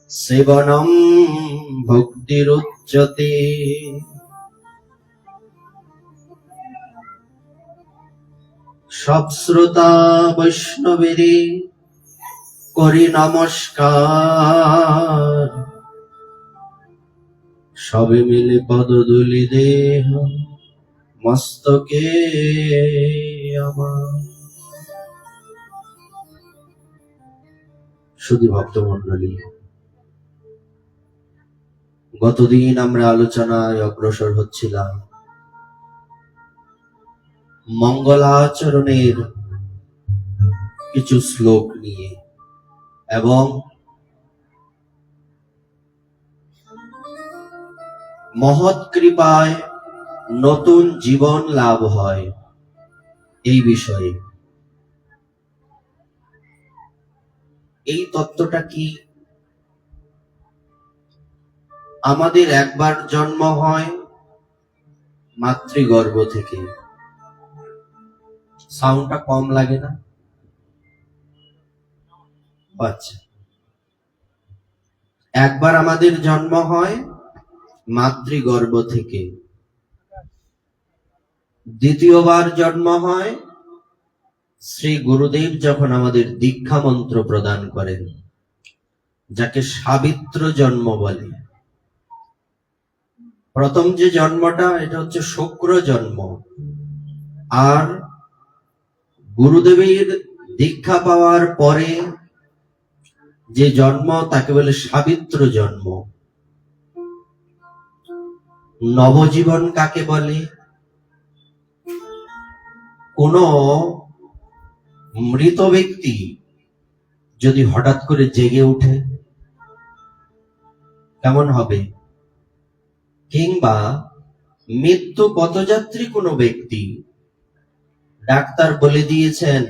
সেবনম ভক্তিরুচ্যতে। সব শ্রোতা বৈষ্ণবেরে করি নমস্কার, সবে মিলে পদধূলি দেহ মস্তকে আমার। শুধু ভক্তমণ্ডলী, গতদিন আমরা আলোচনায় অগ্রসর হচ্ছিলাম মঙ্গলাচরণের কিছু শ্লোক নিয়ে, এবং মহৎ কৃপায় নতুন জীবন লাভ হয় এই বিষয়ে। এই তত্ত্বটা কি? আমাদের একবার জন্ম হয় মাতৃগর্ভ থেকে। সাউন্ডটা কম লাগে না? আচ্ছা, একবার আমাদের জন্ম হয় মাতৃগর্ভ থেকে, দ্বিতীয়বার জন্ম হয় শ্রী গুরুদেব যখন আমাদের দীক্ষা মন্ত্র প্রদান করেন, যাকে সাবিত্র জন্ম বলে। প্রথম যে জন্মটা, এটা হচ্ছে শুক্র জন্ম, আর গুরুদেবের দীক্ষা পাওয়ার পরে যে জন্ম তাকে বলে সাবিত্র জন্ম। নবজীবন কাকে বলে? কোন মৃত ব্যক্তি যদি হঠাৎ করে জেগে উঠে কেমন হবে? কিংবা মৃত্যু পথযাত্রী কোনো ব্যক্তি, ডাক্তার বলে দিয়েছেন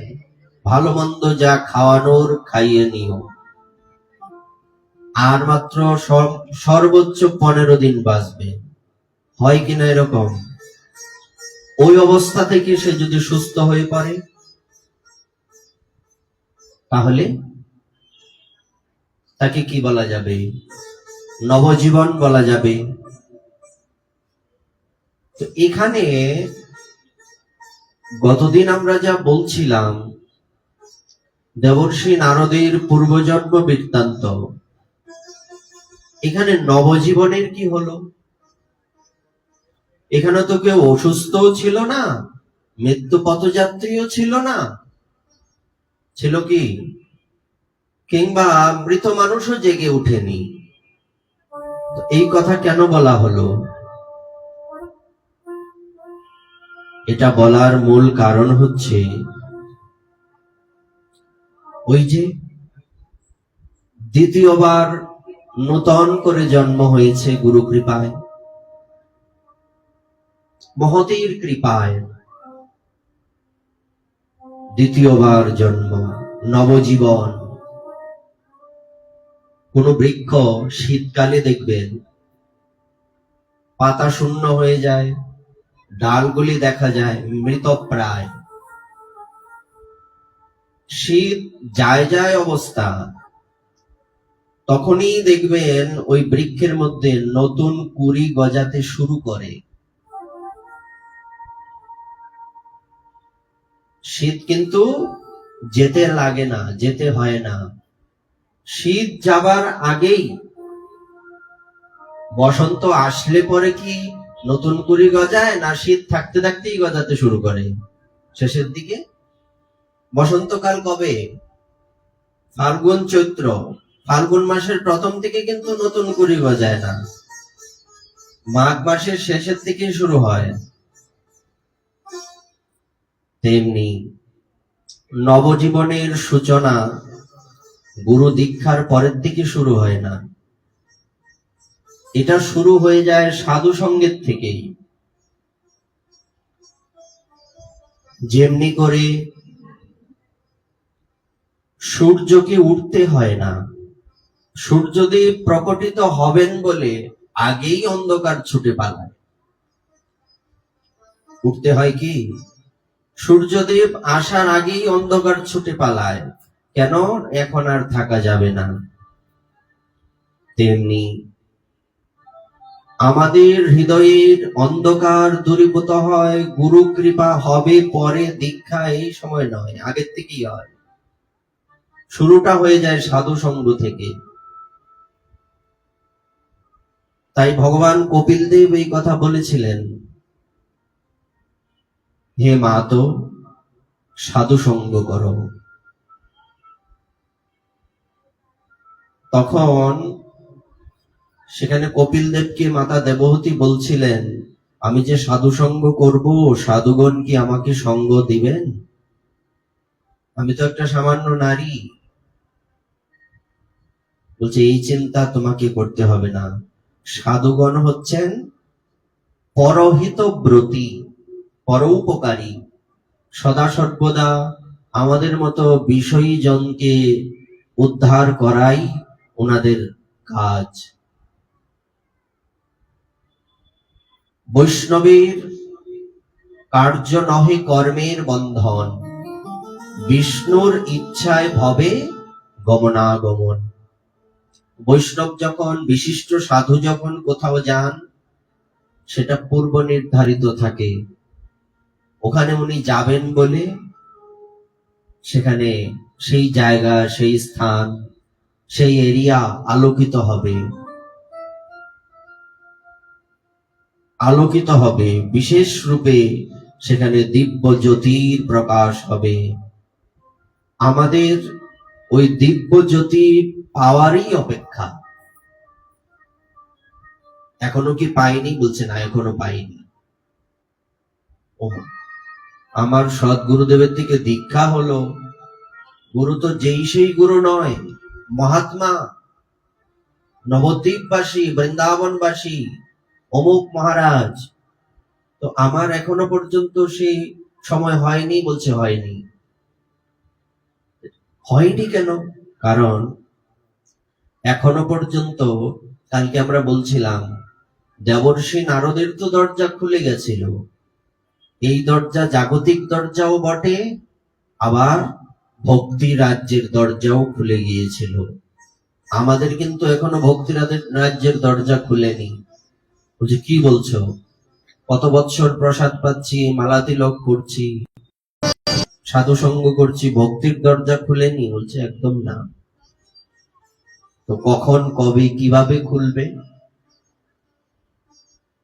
ভালো মন্দ যা খাওয়ানোর খাইয়ে নিও, আর মাত্র সর্বোচ্চ 15 দিন বাঁচবে, হয় কিনা এরকম? ওই অবস্থা থেকে সে যদি সুস্থ হয়ে পড়ে, তাহলে তাকে কি বলা যাবে? নবজীবন বলা যাবে। তো এখানে গতদিন আমরা যা বলছিলাম দেবর্ষি নারদের পূর্বজন্ম বৃত্তান্ত, এখানে নবজীবনের কি হলো? এখানে তো কেউ অসুস্থও ছিল না, মৃত্যু পথযাত্রীও ছিল না, ছিল কি? কিংবা মৃত মানুষও জেগে উঠেনি। এই কথা কেন বলা হলো? এটা বলার মূল কারণ হচ্ছে, ওই যে দ্বিতীয়বার নূতন করে জন্ম হয়েছে গুরু কৃপায়, মহতের কৃপায়, দ্বিতীয়বার জন্ম, নবজীবন। কোন বৃক্ষ শীতকালে দেখবেন পাতা শূন্য হয়ে যায়, ডালগুলি দেখা যায় মৃতপ্রায়, শীত যায় যায় অবস্থা, তখনই দেখবেন ওই বৃক্ষের মধ্যে নতুন কুড়ি গজাতে শুরু করে। শীত কিন্তু যেতে লাগে না, যেতে হয় না। শীত যাবার আগেই, বসন্ত আসলে পরে কি নতুন কুড়ি গজায়, না শীত থাকতে থাকতেই গজাতে শুরু করে শেষের দিকে? বসন্তকাল কবে? ফাল্গুন চৈত্র। ফাল্গুন মাসের প্রথম থেকে কিন্তু নতুন কুড়ি গজায় না, মাঘ মাসের শেষের থেকে শুরু হয়। তেমনি নবজীবনের সূচনা গুরু দীক্ষার পরের থেকে শুরু হয় না, এটা শুরু হয়ে যায় সাধু সঙ্গের থেকেই। যেমনি করে সূর্যকে উঠতে হয় না, সূর্যদেব প্রকটিত হবেন বলে আগেই অন্ধকার ছুটে পালায়। উঠতে হয় কি? সূর্যদেব আসার আগেই অন্ধকার ছুটে পালায়। কেন? এখন আর থাকা যাবে না। তেমনি আমাদের হৃদয়ের অন্ধকার দূরীভূত হয়, গুরু কৃপা হবে পরে, দীক্ষা এই সময় নয়, আগের থেকেই হয়। শুরুটা হয়ে যায় সাধু সঙ্গ থেকে। তাই ভগবান কপিল দেব এই কথা বলেছিলেন, হে মাতো সাধু সঙ্গ করো। তখন সেখানে কপিল দেবকে মাতা দেবহূতি বলছিলেন, আমি যে সাধু সঙ্গ করবো, সাধুগণ কি আমাকে সঙ্গ দিবেন? আমি তো একটা সামান্য নারী। বলছে এই চিন্তা তোমাকে করতে হবে না। সাধুগণ হচ্ছেন পরহিত ব্রতী, পরোপকারী, সদা সর্বদা আমাদের মতো বিষয়ী জনকে উদ্ধার করাই ওনাদের কাজ। বৈষ্ণবের কার্য নহে কর্মের বন্ধন, বিষ্ণুর ইচ্ছায় ভবে গমনাগমন। বৈষ্ণব যখন, বিশিষ্ট সাধু যখন কোথাও যান, সেটা পূর্ব নির্ধারিত থাকে। ওখানে উনি যাবেন বলে সেখানে সেই জায়গা, সেই স্থান, সেই এরিয়া আলোকিত হবে, আলোকিত হবে বিশেষ রূপে। সেখানে দিব্য জ্যোতির প্রকাশ হবে। আমাদের ওই দিব্য জ্যোতি পাওয়ারই অপেক্ষা। এখনো কি পাইনি? বলছে না, এখনো পাইনি। ও, আমার সদ্গুরুদেবের থেকে দীক্ষা হলো, গুরু তো যেই সেই গুরু নয়, মহাত্মা, নবদ্বীপবাসী, বৃন্দাবনবাসী, অমুক মহারাজ। তো আমার এখনো পর্যন্ত সেই সময় হয়নি। বলছে হয়নি। হয়নি কেন? কারণ এখনো পর্যন্ত, কালকে আমরা বলছিলাম, দেবর্ষি নারদের তো দরজা খুলে গেছিল। এই দরজা জাগতিক দরজাও বটে, আবার ভক্তি রাজ্যের দরজাও খুলে গিয়েছিল। আমাদের কিন্তু এখনো ভক্তি রাজ্যের দরজা খুলেনি। বলছে কি বলছো? কত বৎসর প্রসাদ পাচ্ছি, মালা তিলক করছি, সাধু সঙ্গ করছি, ভক্তির দরজা খুলেনি? বলছে একদম না। তো কখন, কবে, কিভাবে খুলবে?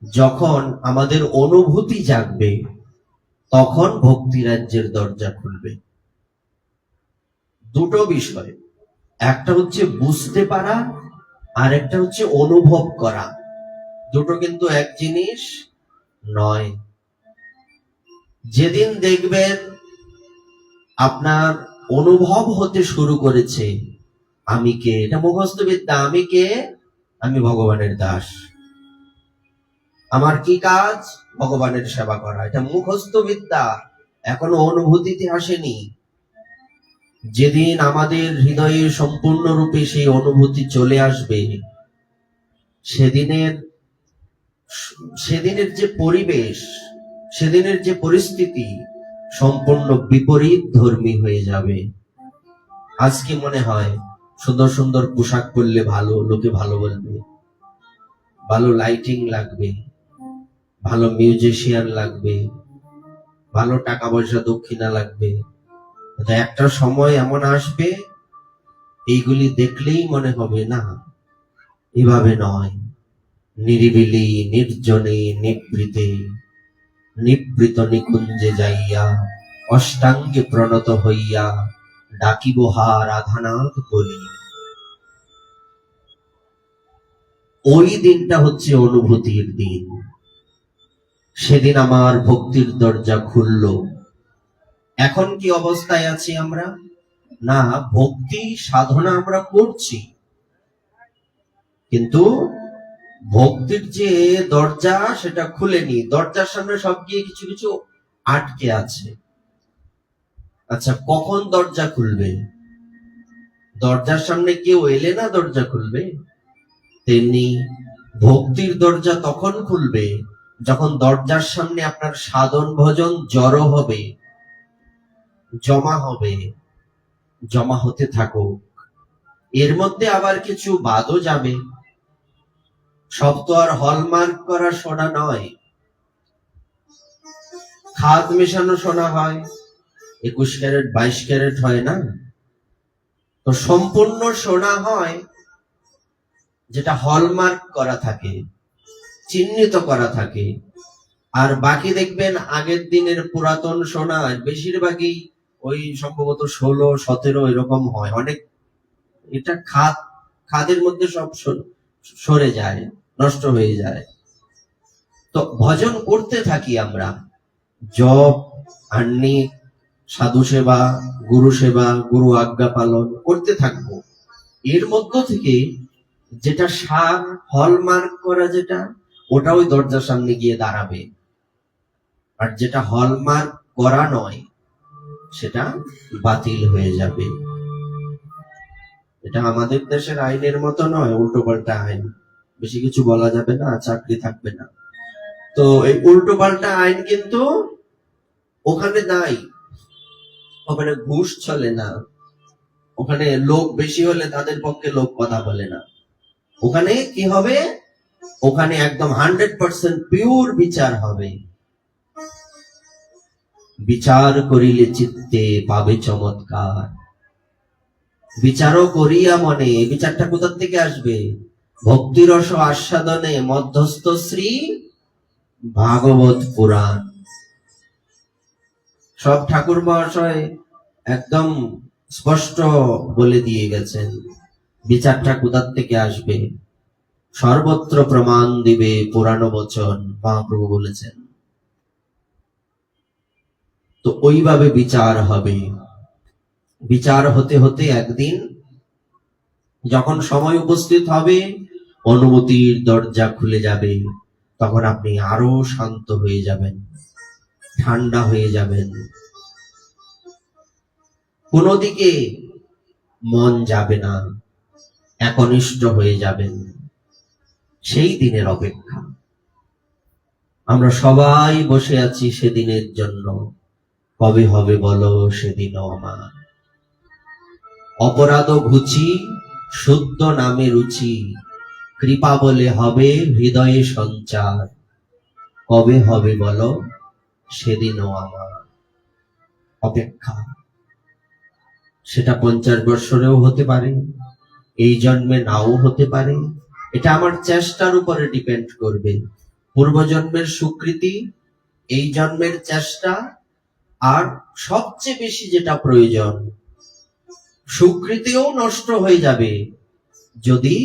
যখন আমাদের অনুভূতি জাগবে, তখন ভক্তি রাজ্যের দরজা খুলবে। দুটো বিষয়, একটা হচ্ছে বুঝতে পারা, আর একটা হচ্ছে অনুভব করা। দুটো কিন্তু এক জিনিস নয়। যেদিন দেখবেন আপনার অনুভব হতে শুরু করেছে, আমি কে, এটা মুখস্থ বিদ্যা, আমি কে, আমি ভগবানের দাস, আমার কি কাজ, ভগবানের সেবা করা, এটা মুখস্থ বিদ্যা, এখনো অনুভূতিতে আসেনি। যেদিন আমাদের হৃদয়ে সম্পূর্ণরূপে সেই অনুভূতি চলে আসবে, সেদিনের যে পরিবেশ, সেদিনের যে পরিস্থিতি সম্পূর্ণ বিপরীত ধর্মী হয়ে যাবে। আজকে মনে হয় সুন্দর সুন্দর পোশাক পরলে ভালো, লোকে ভালো বলবে, ভালো লাইটিং লাগবে, ভালো মিউজিশিয়ান লাগবে, ভালো টাকা পয়সা দক্ষিণা লাগবে। একটা সময় এমন আসবে, এইগুলি দেখলেই মনে হবে না, এভাবে নয়। নিরিবিলি নির্জনে নিবৃতে, নিবৃত নিকুঞ্জে যাইয়া, অষ্টাঙ্গে প্রণত হইয়া, ডাকিব হা রাধানাথ বলি। ওই দিনটা হচ্ছে অনুভূতির দিন। সেদিন আমার ভক্তির দরজা খুলল। এখন কি অবস্থায় আছি আমরা? না, ভক্তি সাধনা আমরা করছি, কিন্তু ভক্তির যে দরজা সেটা খুলেনি। দরজার সামনে সব গিয়ে কিছু কিছু আটকে আছে। আচ্ছা, কখন দরজা খুলবে? দরজার সামনে কেউ এলে না দরজা খুলবে। তেমনি ভক্তির দরজা তখন খুলবে যখন দরজার সামনে আপনার সাধন ভজন জড়ো হবে, জমা হবে, জমা হতে থাকুক। এর মধ্যে আবার কিছু বাদও যাবে, সব তো আর হলমার্ক করা সোনা নয়, খাদ মেশানো সোনা হয়, 21 ক্যারেট 22 ক্যারেট হয় না। তো সম্পূর্ণ সোনা হয় যেটা হলমার্ক করা থাকে, চিহ্নিত করা থাকে। আর বাকি দেখবেন আগের দিনের পুরাতন সোনা বেশিরভাগই ওই সম্ভবত 16, 17 এরকম হয়। অনেক এটা খাদের মধ্যে সব সরে যায়, নষ্ট হয়ে যায়। তো ভজন করতে থাকি আমরা, জপ, আহ্নিক, সাধু সেবা, গুরু আজ্ঞা পালন করতে থাকবো। এর মধ্য থেকে যেটা সার হলমার্ক করা, যেটা ওটা ওই দরজার সামনে গিয়ে দাঁড়াবে, আর যেটা হলমার্ক করা নয় সেটা বাতিল হয়ে যাবে। এটা আমাদের দেশের আইনের মতো নয়, উল্টো পাল্টা আইন, বেশি কিছু বলা যাবে না, চাকরি থাকবে না। তো এই উল্টো পাল্টা আইন কিন্তু ওখানে নাই। ওখানে ঘুষ চলে না, ওখানে লোক বেশি হলে তাদের পক্ষে লোক কথা বলে না। ওখানে কি হবে? ওখানে একদম 100% পিওর বিচার হবে। বিচার করিলে চিত্তে পাবে চমৎকার। বিচারও করিয়া মনে, বিচারটা কোথা থেকে আসবে? ভক্তিরস আস্বাদনে মধ্যস্থ শ্রী ভাগবত পুরাণ। সব ঠাকুর মহাশয় একদম স্পষ্ট বলে দিয়ে গেছেন বিচারটা কোথা থেকে আসবে। সর্বত্র প্রমাণ দিবে পুরাণ বচন, মহাপ্রভু বলেছেন। তো ওইভাবে বিচার হবে। বিচার হতে হতে একদিন যখন সময় উপস্থিত হবে, অনুমতির দরজা খুলে যাবে, তখন আপনি আরো শান্ত হয়ে যাবেন, ঠান্ডা হয়ে যাবেন, কোনো দিকে মন যাবে না, একনিষ্ঠ হয়ে যাবেন। সেই দিনের অপেক্ষা আমরা সবাই বসে আছি সেদিনের জন্য। কবে হবে বলো সেদিনও আমার? অপরাধ ঘুচি, শুদ্ধ নামে রুচি, কৃপা বলে হবে হৃদয়ে সঞ্চার। কবে হবে বলো সেদিনও আমার? অপেক্ষা। সেটা 50 বছরেও হতে পারে, এই জন্মে নাও হতে পারে। এটা আমার চেষ্টার উপরে ডিপেন্ড করবে। পূর্বজন্মের স্বীকৃতি, এই জন্মের চেষ্টা, আর সবচেয়ে বেশি যেটা প্রয়োজন, স্বীকৃতিও নষ্ট হয়ে যাবে যদি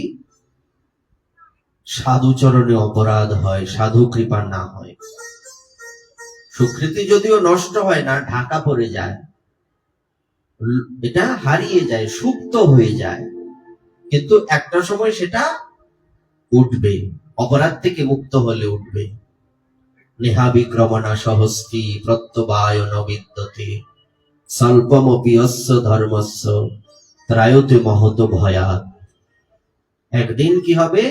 সাধুচরণে অপরাধ হয়, সাধু কৃপা না হয়। স্বীকৃতি যদিও নষ্ট হয় না, ঢাকা পড়ে যায়, এটা হারিয়ে যায়, সুপ্ত হয়ে যায়, কিন্তু একটা সময় সেটা উঠবে, অপরাধ থেকে মুক্ত হলে উঠবে। নেহা বিক্রমণা সহস্তি প্রত্যবায় নবিদ্যতে স্বল্পমপি অস্য ধর্মস্য ত্রায়তে মহত ভয়াৎ। একদিন কি হবে?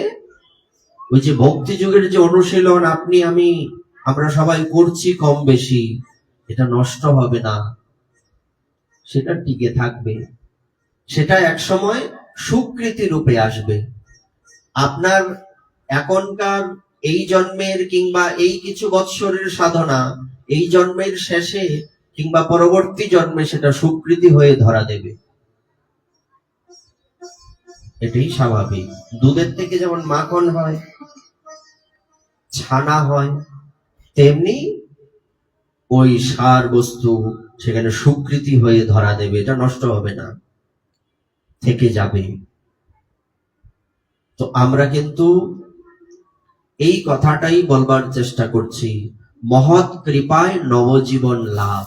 ওই যে ভক্তি যুগের যে অনুশীলন আপনি আমি আমরা সবাই করছি কম বেশি, এটা নষ্ট হবে না, সেটা টিকে থাকবে। সেটা এক সময় স্বীকৃতি রূপে আসবে। আপনার এখনকার এই জন্মের কিংবা এই কিছু বৎসরের সাধনা এই জন্মের শেষে কিংবা পরবর্তী জন্মে সেটা স্বীকৃতি হয়ে ধরা দেবে। এটাই স্বাভাবিক। দুধের থেকে যেমন মাখন হয়, ছানা হয়, তেমনি ওই সার বস্তু সেখানে স্বীকৃতি হয়ে ধরা দেবে। এটা নষ্ট হবে না, থেকে যাবে। তো আমরা কিন্তু এই কথাটাই বলবার চেষ্টা করছি, মহৎ কৃপায় নবজীবন লাভ।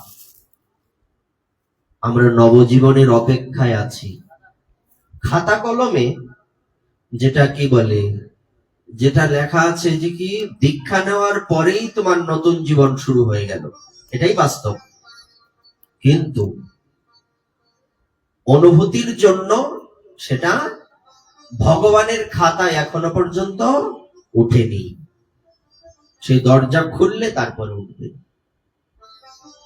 আমরা নবজীবনের অপেক্ষায় আছি। খাতা কলমে যেটা কি বলে, যেটা লেখা আছে যে কি দীক্ষা নেওয়ার পরেই তোমার নতুন জীবন শুরু হয়ে গেল, এটাই বাস্তব। কিন্তু অনুভূতির জন্য সেটা ভগবানের খাতায় এখনো পর্যন্ত উঠেনি। সেই দরজা খুললে তারপরে উঠবে।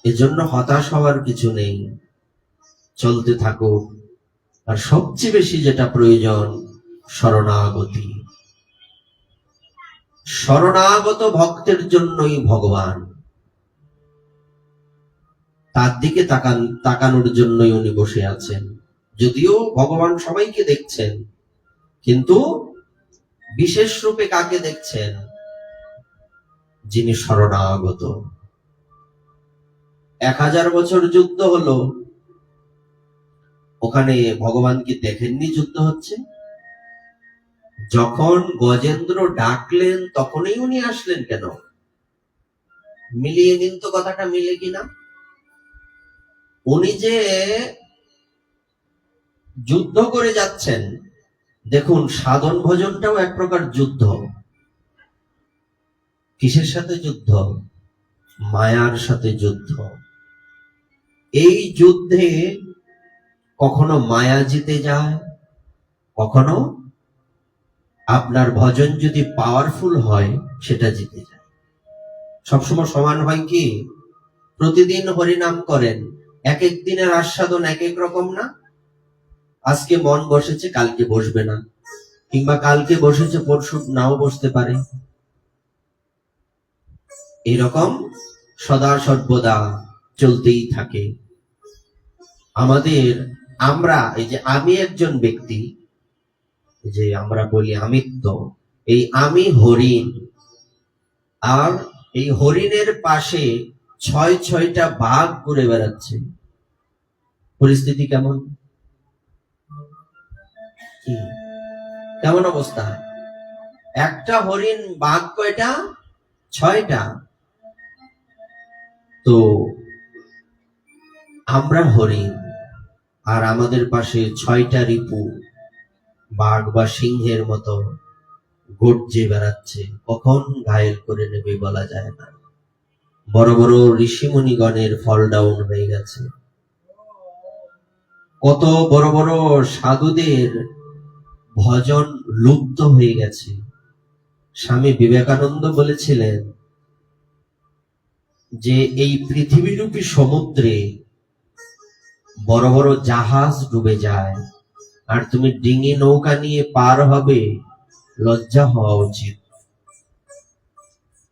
এজন্য হতাশ হওয়ার কিছু নেই, চলতে থাকো। আর সবচেয়ে বেশি যেটা প্রয়োজন, শরণাগতি। শরণাগত ভক্তের জন্যই ভগবান, তার দিকে তাকানোর জন্যই উনি বসে আছেন। যদিও ভগবান সবাইকে দেখছেন, কিন্তু বিশেষ রূপে কাকে দেখছেন? যিনি শরণাগত। 1000 বছর যুদ্ধ হলো, ওখানে ভগবান কি দেখেননি যুদ্ধ হচ্ছে? যখন গজেন্দ্র ডাকলেন তখনই উনি আসলেন কেন? মিলিয়ে নিন তো, কথাটা মিলে কিনা। উনি যে যুদ্ধ করে যাচ্ছেন, দেখুন সাধন ভজনটাও এক প্রকার যুদ্ধ। কিসের সাথে যুদ্ধ? মায়ার সাথে যুদ্ধ। এই যুদ্ধে কখনো মায়া জিতে যায়, কখনো আপনার ভজন যদি পাওয়ারফুল হয় সেটা জিতে যায়। সবসময় সমান হয় কি? প্রতিদিন হরিনাম করেন, এক এক দিনের আস্বাদন এক এক রকম না। আজকে মন বসেছে, কালকে বসবে না, কিংবা কালকে বসেছে পরশু নাও বসতে পারে। এরকম সদা সর্বদা চলতেই থাকে আমাদের। আমরা এই যে আমি একজন ব্যক্তি, যে আমরা বলি আমিত্ব, এই আমি হরিণ, আর এই হরিণের পাশে 6টা বাঘ ঘুরে বেড়াচ্ছে। পরিস্থিতি কেমন? কেমন অবস্থা? একটা হরিণ, বাঘ কয়টা? 6টা। তো আমরা হরিণ, আর আমাদের পাশে 6টা রিপু বাঘ বা সিংহের মতো গর্জে বেড়াচ্ছে। কখন ঘায়েল করে নেবে বলা যায় না। বড় বড় ঋষিমুনিগণের ফল ডাউন হয়ে গেছে, কত বড় বড় সাধুদের ভজন লুপ্ত হয়ে গেছে। স্বামী বিবেকানন্দ বলেছিলেন যে এই পৃথিবীরূপী সমুদ্রে বড় বড় জাহাজ ডুবে যায়, আর তুমি ডিঙি নৌকা নিয়ে পার হবে, লজ্জা হওয়া উচিত।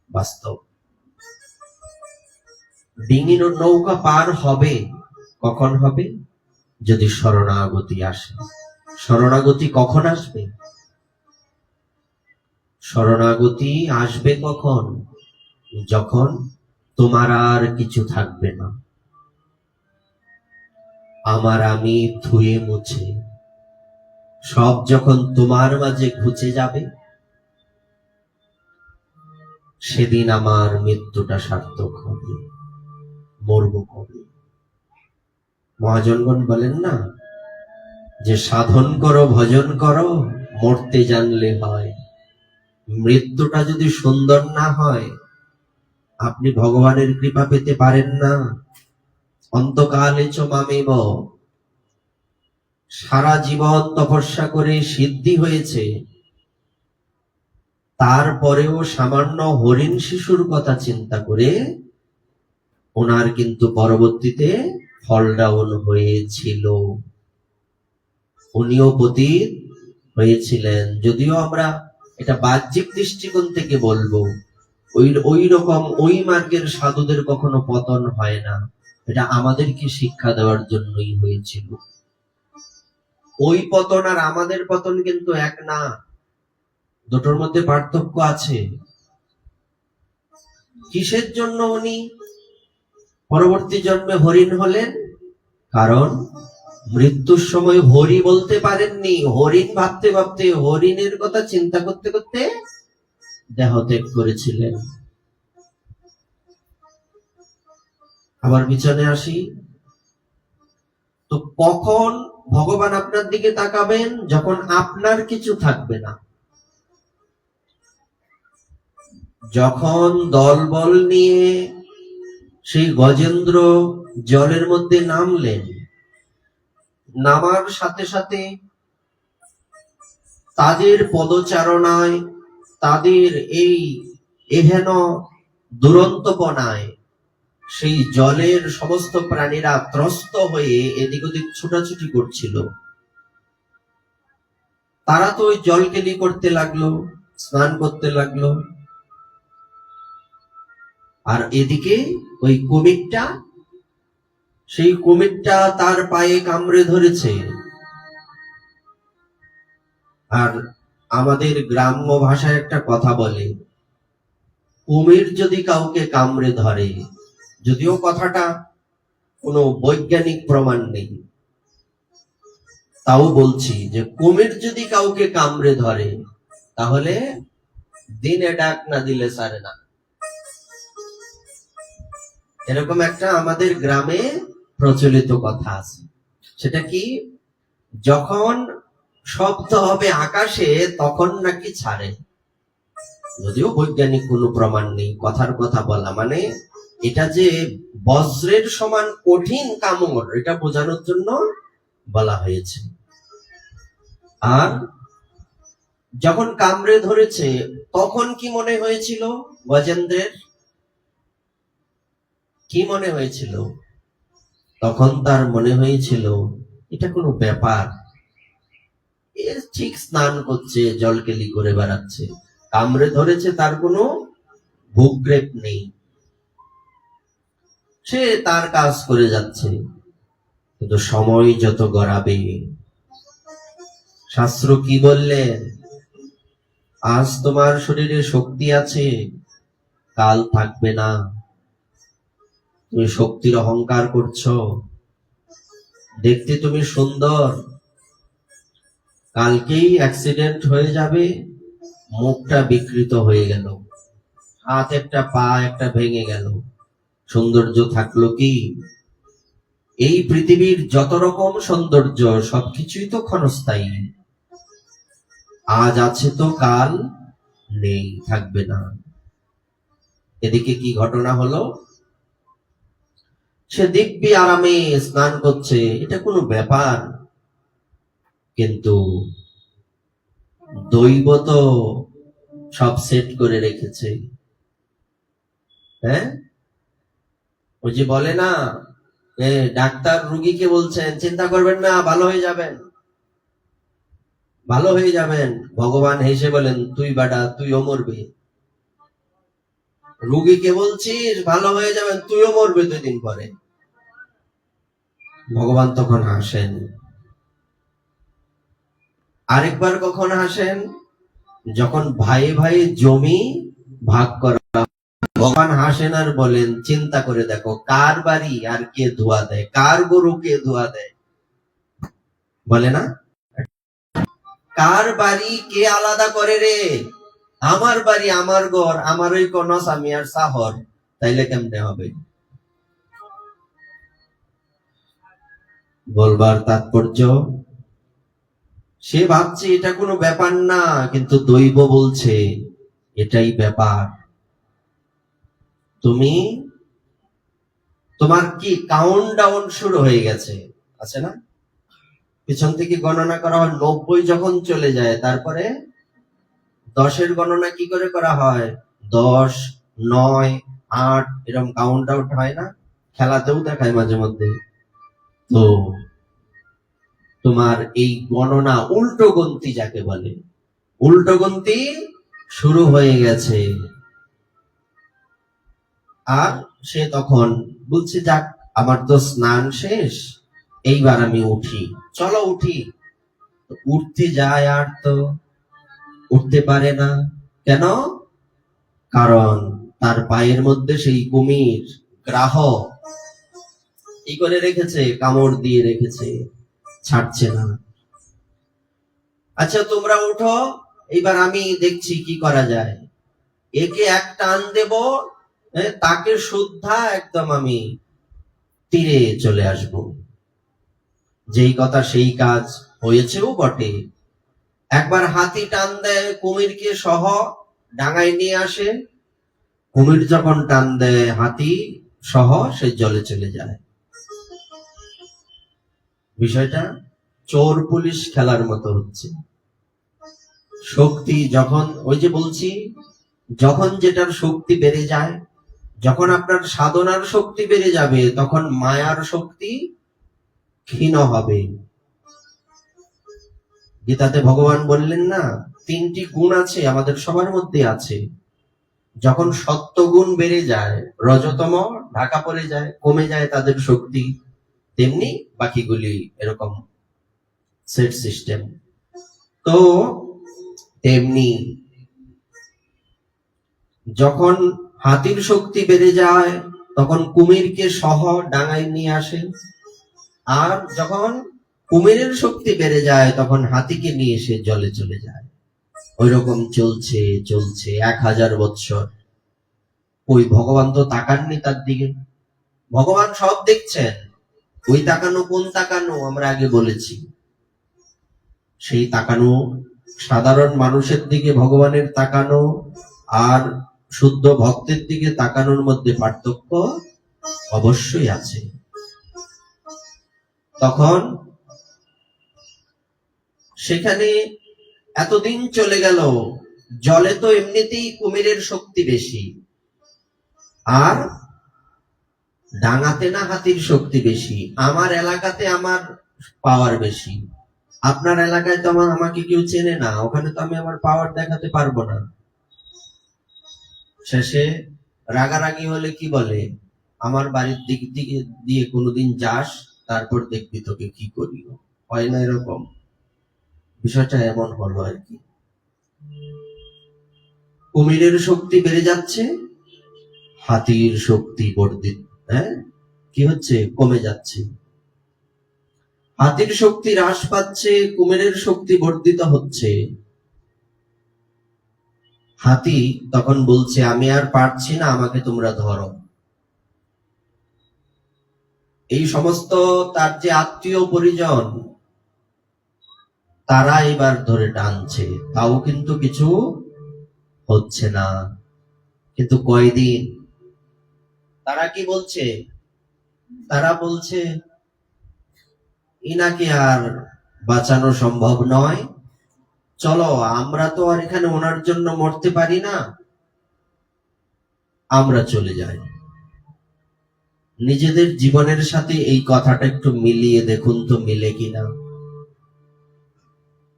বাস্তব। ডিঙি নৌকা পার হবে, কখন হবে? যদি শরণাগতি আসে। শরণাগতি কখন আসবে? শরণাগতি আসবে কখন? যখন তোমার আর কিছু থাকবে না, আমার আমি ধুয়ে মুছে সব যখন তোমার মাঝে ঘুচে যাবে, সেদিন আমার মৃত্যুটা সার্থক হবে। মরব কবে? মহাজনগণ বলেন না যে সাধন করো, ভজন করো, মরতে জানলে হয়। মৃত্যুটা যদি সুন্দর না হয়, আপনি ভগবানের কৃপা পেতে পারেন না। অন্তকালে চ মামেব, সারা জীবন তপস্যা করে সিদ্ধি হয়েছে, তারপরেও সামান্য হরিণ শিশুর কথা চিন্তা করে ওনার কিন্তু পরবর্তীতে ফল ডাউন হয়েছিল। উনিও পতিত হয়েছিলেন। যদিও আমরা এটা বাহ্যিক দৃষ্টিকোণ থেকে বলবো, ওই রকম ওই মার্গের সাধুদের কখনো পতন হয় না। এটা আমাদেরকে শিক্ষা দেওয়ার জন্যই হয়েছিল। ওই পতন আর আমাদের পতন কিন্তু এক না, দুটোর মধ্যে পার্থক্য আছে। কিসের জন্য উনি পরবর্তী জন্মে হরিণ হলেন? কারণ মৃত্যুর সময় হরি বলতে পারেননি, হরিণ ভাবতে ভাবতে, হরিণের কথা চিন্তা করতে করতে দেহ ত্যাগ করেছিলেন। আবার পিছনে আসি, তো কখন ভগবান আপনার দিকে তাকাবেন? যখন আপনার কিছু থাকবে না। যখন দলবল নিয়ে সেই গজেন্দ্র জলের মধ্যে নামলেন, নামার সাথে সাথে তাদের পদচারণায়, তাদের এই এহেন দুরন্তপনায় সেই জলের সমস্ত প্রাণীরা ত্রস্ত হয়ে এদিক ওদিক ছুটাছুটি করছিল। তারা তো ওই জলকেলি করতে লাগলো, স্নান করতে লাগলো। আর এদিকে ওই কুমিরটা, সেই কুমিরটা তার পায়ে কামড়ে ধরেছে। আর আমাদের গ্রাম্য ভাষায় একটা কথা বলে, কুমির যদি কাউকে কামড়ে ধরে, যদিও কথাটা কোনো বৈজ্ঞানিক প্রমাণ নেই, তাও বলছি যে কুমির যদি কাউকে কামড়ে ধরে তাহলে দিনে ডাক না দিলে সারে না। এরকম একটা আমাদের গ্রামে প্রচলিত কথা আছে। সেটা কি, যখন শব্দ হবে আকাশে তখন নাকি ছাড়ে। যদিও বৈজ্ঞানিক কোনো প্রমাণ নেই, কথার কথা বলা, মানে এটা যে বজ্রের সমান কঠিন কামড় এটা বোঝানোর জন্য বলা হয়েছে। আর যখন কামড়ে ধরেছে তখন কি মনে হয়েছিল গজেন্দ্রের? কি মনে হয়েছিল? তখন তার মনে হয়েছিল এটা কোনো ব্যাপার, ঠিক স্নান করছে, জলকেলি করে বেড়াচ্ছে, কামড়ে ধরেছে, তার কোনো ভূগ্রেপ নেই, সে তার কাজ করে যাচ্ছে। কিন্তু সময় যত গড়াবে, শাস্ত্র কি বললেন, আজ তোমার শরীরে শক্তি আছে, কাল থাকবে না। তুমি শক্তির অহংকার করছো, দেখতে তুমি সুন্দর, কালকেই অ্যাক্সিডেন্ট হয়ে যাবে, মুখটা বিকৃত হয়ে গেল, হাত একটা পা একটা ভেঙে গেল, সৌন্দর্য থাকলো কি? এই পৃথিবীর যত রকম সৌন্দর্য সবকিছুই তো ক্ষণস্থায়ী, আজ আছে তো কাল নেই, থাকবে না। এদিকে কি ঘটনা হলো, সে দিব্যি আরামে স্নান করছে, এটা কোনো ব্যাপার, কিন্তু দৈব তো সব সেট করে রেখেছে। হ্যাঁ, ওই যে বলে না, ডাক্তার রুগীকে বলছেন চিন্তা করবেন না, ভালো হয়ে যাবেন, ভালো হয়ে যাবেন। ভগবান হেসে বলেন তুই বাডা, তুইও মরবি। রুগীকে বলছিস ভালো হয়ে যাবেন, তুইও মরবে 2 দিন পরে। ভগবান তখন হাসেন। আরেকবার কখন হাসেন, যখন ভাই ভাই জমি ভাগ করা, ভগবান হাসেন আর বলেন চিন্তা করে দেখো কার বাড়ি আর কে ধোয়া দেয়, কার গরু কে ধোয়া দেয়, বলে না, কার বাড়ি কে আলাদা করে রে, আমার বাড়ি আমার ঘর আমার ওই কনস আমি আর সাহর, তাইলে কেমনে হবে? বলবার তাৎপর্য, সে ভাবছে এটা কোনো ব্যাপার না, কিন্তু দৈব বলছে এটাই ব্যাপার। তুমি, তোমার কি কাউন্ট ডাউন শুরু হয়ে গেছে, আছে না, পিছন থেকে গণনা করা হয়, 90 যখন চলে যায় তারপরে 10-এর গণনা কি করে করা হয়, 10, 9, 8 এরকম কাউন্ট আউট হয় না, খেলাতেও দেখায় মাঝে মধ্যে। তো তোমার এই গণনা উল্টো গন্তি যাকে বলে, উল্টো গন্তি শুরু হয়ে গেছে। আর সে তখন বলছে যাক আমার তো স্নান শেষ, এইবার আমি উঠি, চলো উঠি। উঠতে যায় আর তো উঠতে পারে না। কেন? কারণ তার পায়ের মধ্যে সেই কুমির গ্রাহ কি করে রেখেছে, কামড় দিয়ে রেখেছে, ছাড়ছে না। আচ্ছা তোমরা উঠো, এইবার আমি দেখছি কি করা যায়, একে এক টান দেব, তাকে শুদ্ধা একদম আমি তীরে চলে আসব। যেই কথা সেই কাজ, হয়েছেও বটে। একবার হাতি টান দেয় কুমিরকে সহ ডাঙায় নিয়ে আসে, কুমির যখন টান দেয় হাতি সহ সে জলে চলে যায়। বিষয়টা চোর পুলিশ খেলার মতো হচ্ছে। শক্তি যখন, ওই যে বলছি, যখন যেটার শক্তি বেড়ে যায়, যখন আপনার সাধনার শক্তি বেড়ে যাবে তখন মায়ার শক্তি ক্ষীণ হবে। গীতাতে ভগবান বললেন না, 3টি গুণ আছে আমাদের সবার মধ্যে আছে, যখন সত্যগুণ বেড়ে যায়, রজতম ঢাকা পড়ে যায়, কমে যায় তাদের শক্তি, তেমনি বাকিগুলি এরকম সেট সিস্টেম। তো তেমনি যখন হাতির শক্তি বেড়ে যায় তখন কুমিরকে সহ ডাঙায় নিয়ে আসে, আর যখন কুমিরের শক্তি বেড়ে যায় তখন হাতিকে নিয়ে এসে জলে চলে যায়। ওই রকম চলছে চলছে 1000 বৎসর। ওই ভগবান তো তাকাননি তার দিকে, ভগবান সব দেখছেন। ওই তাকানো কোন তাকানো আমরা আগে বলেছি, সেই তাকানো সাধারণ মানুষের দিকে ভগবানের তাকানো আর শুদ্ধ ভক্তের দিকে তাকানোর মধ্যে পার্থক্য অবশ্যই আছে। তখন সেখানে এতদিন চলে গেল, জলে তো এমনিতেই কুমিরের শক্তি বেশি, আর ডাঙাতে না হাতির শক্তি বেশি। আমার এলাকাতে আমার পাওয়ার বেশি, আপনার এলাকায় তো আমাকে কেউ চেনে না, ওখানে তো আমি আমার পাওয়ার দেখাতে পারবো না। শেষে রাগারাগি হলে কি বলে, আমার বাড়ির দিক দিকে দিয়ে কোনোদিন যাস, তারপর দেখবি তোকে কি করি। হয় না এরকম? বিষয়টা এমন হলো আর কি। কুমিরের শক্তি বেড়ে যাচ্ছে, হাতির শক্তি বর্ধিত কি হচ্ছে, কমে যাচ্ছে। হাতির শক্তি হ্রাস পাচ্ছে, কুমিরের শক্তি বর্ধিত হচ্ছে। হাতি তখন বলছে আমি আর পারছি না, আমাকে তোমরা ধরো। এই সমস্ত তার যে আত্মীয় পরিজন তারা এবার ধরে টানছে, তাও কিন্তু কিছু হচ্ছে না। কিন্তু কয়দিন তারা কি বলছে, তারা বলছে ইনাকে আর বাঁচানো সম্ভব নয়, চলো আমরা তো আর এখানে ওনার জন্য মরতে পারি না, আমরা চলে যাই। নিজেদের জীবনের সাথে এই কথাটা একটু মিলিয়ে দেখুন তো মিলে কিনা।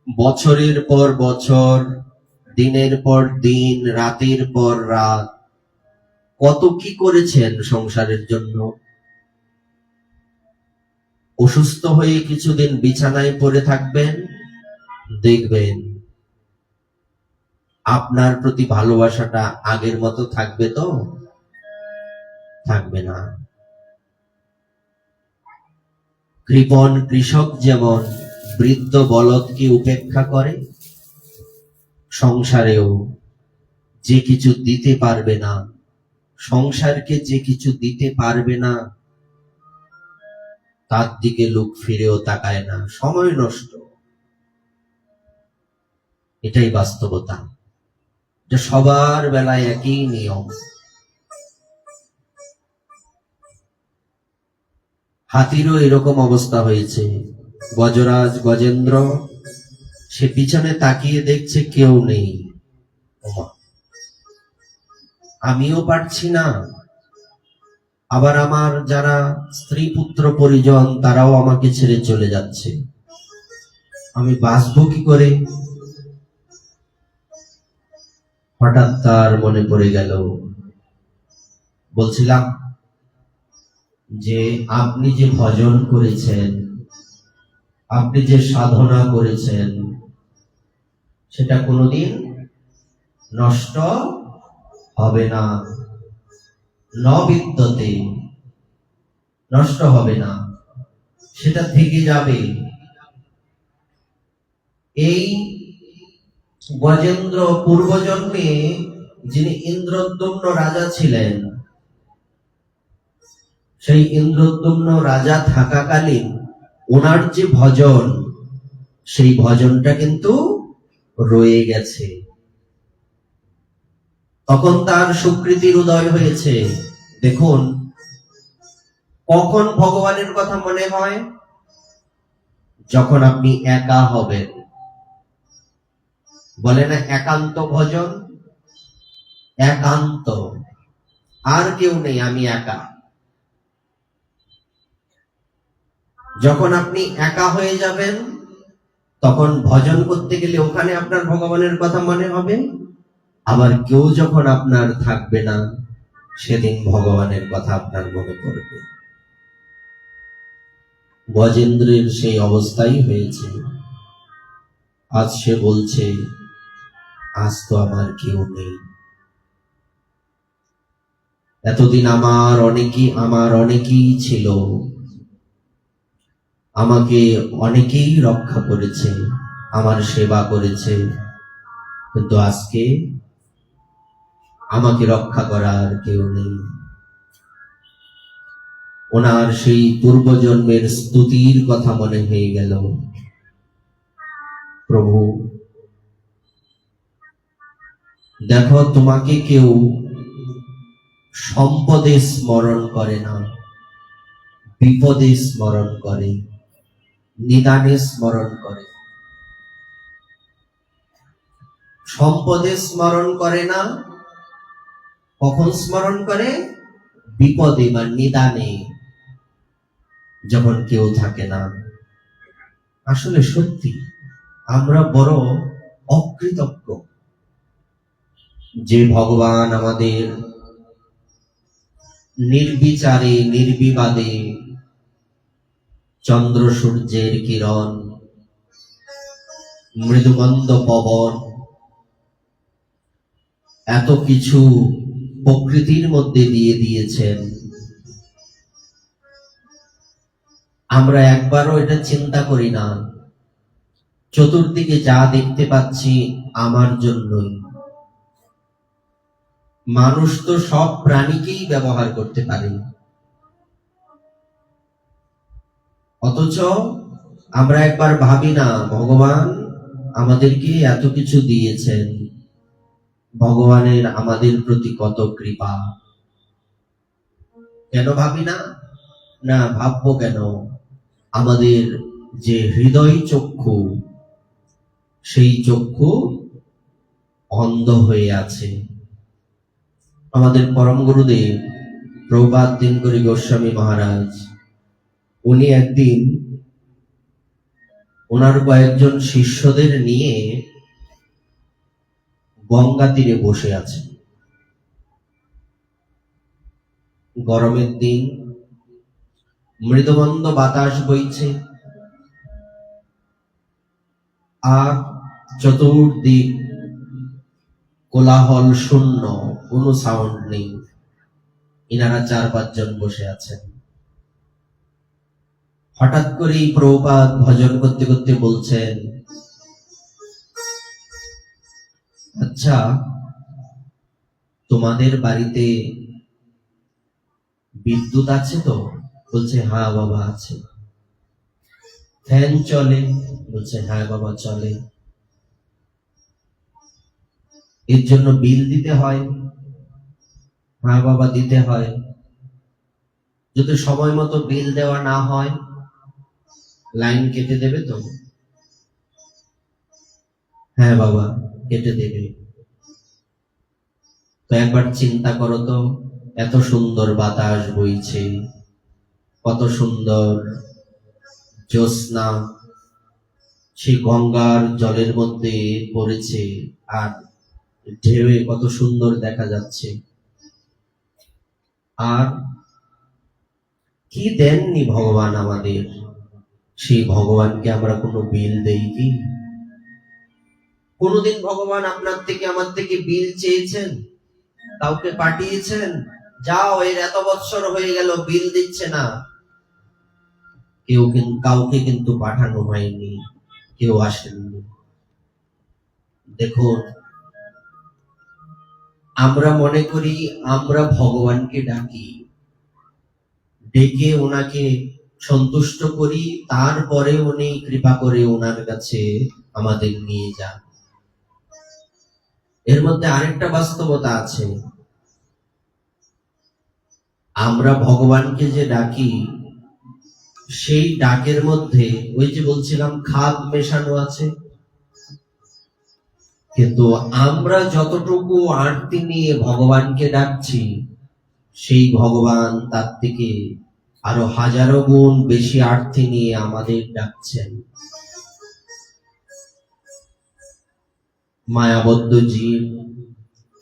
বছরের পর বছর, দিনের পর দিন, রাতের পর রাত, কত কি করেছেন সংসারের জন্য। অসুস্থ হয়ে কিছুদিন বিছানায় পড়ে থাকবেন, দেখবেন আপনার প্রতি ভালোবাসাটা আগের মতো থাকবে তো? থাকবে না। কৃপণ কৃষক যেমন বৃদ্ধ বলদকে উপেক্ষা করে, সংসারেও যে কিছু দিতে পারবে না, সংসারকে যে কিছু দিতে পারবে না তার দিকে লোক ফিরেও তাকায় না, সময় নষ্ট। এটাই বাস্তবতা, যে সবার বেলায় একই নিয়ম। হাতিরও এরকম অবস্থা হয়েছে। গজরাজ গজেন্দ্র সে পিছনে তাকিয়ে দেখছে কেউ নেই, আমিও পারছি না, আবার আমার যারা স্ত্রী পুত্র পরিজন তারাও আমাকে ছেড়ে চলে যাচ্ছে, আমি বাঁচবো কি করে। হঠাৎ তার মনে পড়ে গেল, বলছিলাম যে আপনি যে ভজন করেছেন, আপনি যে সাধনা করেছেন, সেটা কোনোদিন নষ্ট হবে না, নবিদ্যতে, নষ্ট হবে না, সেটা থেকে যাবে। এই গজেন্দ্র পূর্বজন্মে যিনি ইন্দ্রদ্যুম্ন রাজা ছিলেন, সেই ইন্দ্রদ্যুম্ন রাজা থাকাকালীন ওনার যে ভজন, সেই ভজনটা কিন্তু রয়ে গেছে। তখন তার সুকৃতির উদয় হয়েছে। দেখুন কখন ভগবানের কথা মনে হয়, যখন আপনি একা হবেন। বলে না একান্ত ভজন, একান্ত, আর কেউ নেই, আমি একা। যখন আপনি একা হয়ে যাবেন তখন ভজন করতে গেলে ওখানে আপনার ভগবানের কথা মনে হবে, আবার কেউ যখন আপনার থাকবে না, সেদিন ভগবানের কথা আপনার মনে পড়বে। গজেন্দ্রের সেই অবস্থাই হয়েছে। আজ সে বলছে, আজ তো আমার কেউ নেই। এতদিন আমার অনেকেই ছিল, আমাকে অনেকেই রক্ষা করেছে, আমার সেবা করেছে, কিন্তু আজকে আমাকে রক্ষা করার কেউ নেই। ওনার সেই পূর্বজন্মের স্তুতির কথা মনে হয়ে গেল। প্রভু, দেখো, তোমাকে কেউ সম্পদে স্মরণ করে না, বিপদে স্মরণ করে, নিদানে স্মরণ করে। সম্পদে স্মরণ করে না, কখন স্মরণ করে? বিপদে বা নিদানে, যখন কেউ থাকে না। আসলে সত্যি আমরা বড় অকৃতজ্ঞ যে ভগবান আমাদের নির্বিচারে নির্বিবাদে চন্দ্র সূর্যের কিরণ, মৃদুমন্দ পবন, এত কিছু প্রকৃতির মধ্যে দিয়ে দিয়েছেন। আমরা একবারও এটা চিন্তা করি না, চতুর্দিকে যা দেখতে পাচ্ছি আমার জন্যই। মানুষ তো সব প্রাণীকেই ব্যবহার করতে পারে, অথচ আমরা একবার ভাবি না ভগবান আমাদেরকে এত কিছু দিয়েছেন, ভগবানের আমাদের প্রতি কত কৃপা। কেন ভাবি না? না, ভাববো কেন? আমাদের যে হৃদয় চক্ষু, সেই চক্ষু অন্ধ হয়ে আছে। আমাদের পরম গুরুদেব প্রভুপাদ দিনকরি গোস্বামী মহারাজ, উনি একদিন ওনার কয়েকজন শিষ্যদের নিয়ে গঙ্গা তীরে বসে আছেন। গরমের দিন, মৃদুমন্দ বাতাস বইছে, আর চতুর্দিক কোলাহল শূন্য, কোনো সাউন্ড নেই। ইনারা 4-5 জন বসে আছেন। হঠাৎ করেই প্রভুপাদ ভজন করতে করতে বলছেন, আচ্ছা, তোমাদের বাড়িতে বিদ্যুৎ আছে তো? বলছে, হ্যাঁ বাবা আছে। ফ্যান চলে? বলছে, হ্যাঁ বাবা চলে। এর জন্য বিল দিতে হয়? হ্যাঁ বাবা দিতে হয়। যদি সময় মতো বিল দেওয়া না হয়, লাইন কেটে দেবে তো? হ্যাঁ বাবা, কেটে দেবে। তো একবার চিন্তা করো তো, এত সুন্দর বাতাস বইছে, কত সুন্দর জ্যোৎস্না সেই গঙ্গার জলের মধ্যে পড়েছে, আর ঢেউয়ে কত সুন্দর দেখা যাচ্ছে। আর কি দেননি ভগবান আমাদের, সেই ভগবানকে আমরা কোনো বিল দেই কি? কোনদিন ভগবান আপনার থেকে আমার থেকে বিল চেয়েছেন? কাউকে পাঠিয়েছেন, যাও এর এত বৎসর হয়ে গেল বিল দিচ্ছে না? কাউকে কিন্তু পাঠানো হয়নি, কেউ আসেননি। দেখুন, আমরা মনে করি আমরা ভগবানকে ডাকি, ডেকে ওনাকে সন্তুষ্ট করি, তারপরে উনি কৃপা করে ওনার কাছে আমাদের নিয়ে যান। এর মধ্যে আরেকটা বাস্তবতা আছে, আমরা ভগবানকে যে ডাকি, সেই ডাকের মধ্যে ওই যে বলছিলাম খাদ মেশানো আছে। কিন্তু আমরা যতটুকু আরতি নিয়ে ভগবানকে ডাকছি, সেই ভগবান তার থেকে আরো হাজারো গুণ বেশি আরতি নিয়ে আমাদের ডাকছেন। মায়াবদ্ধ জীব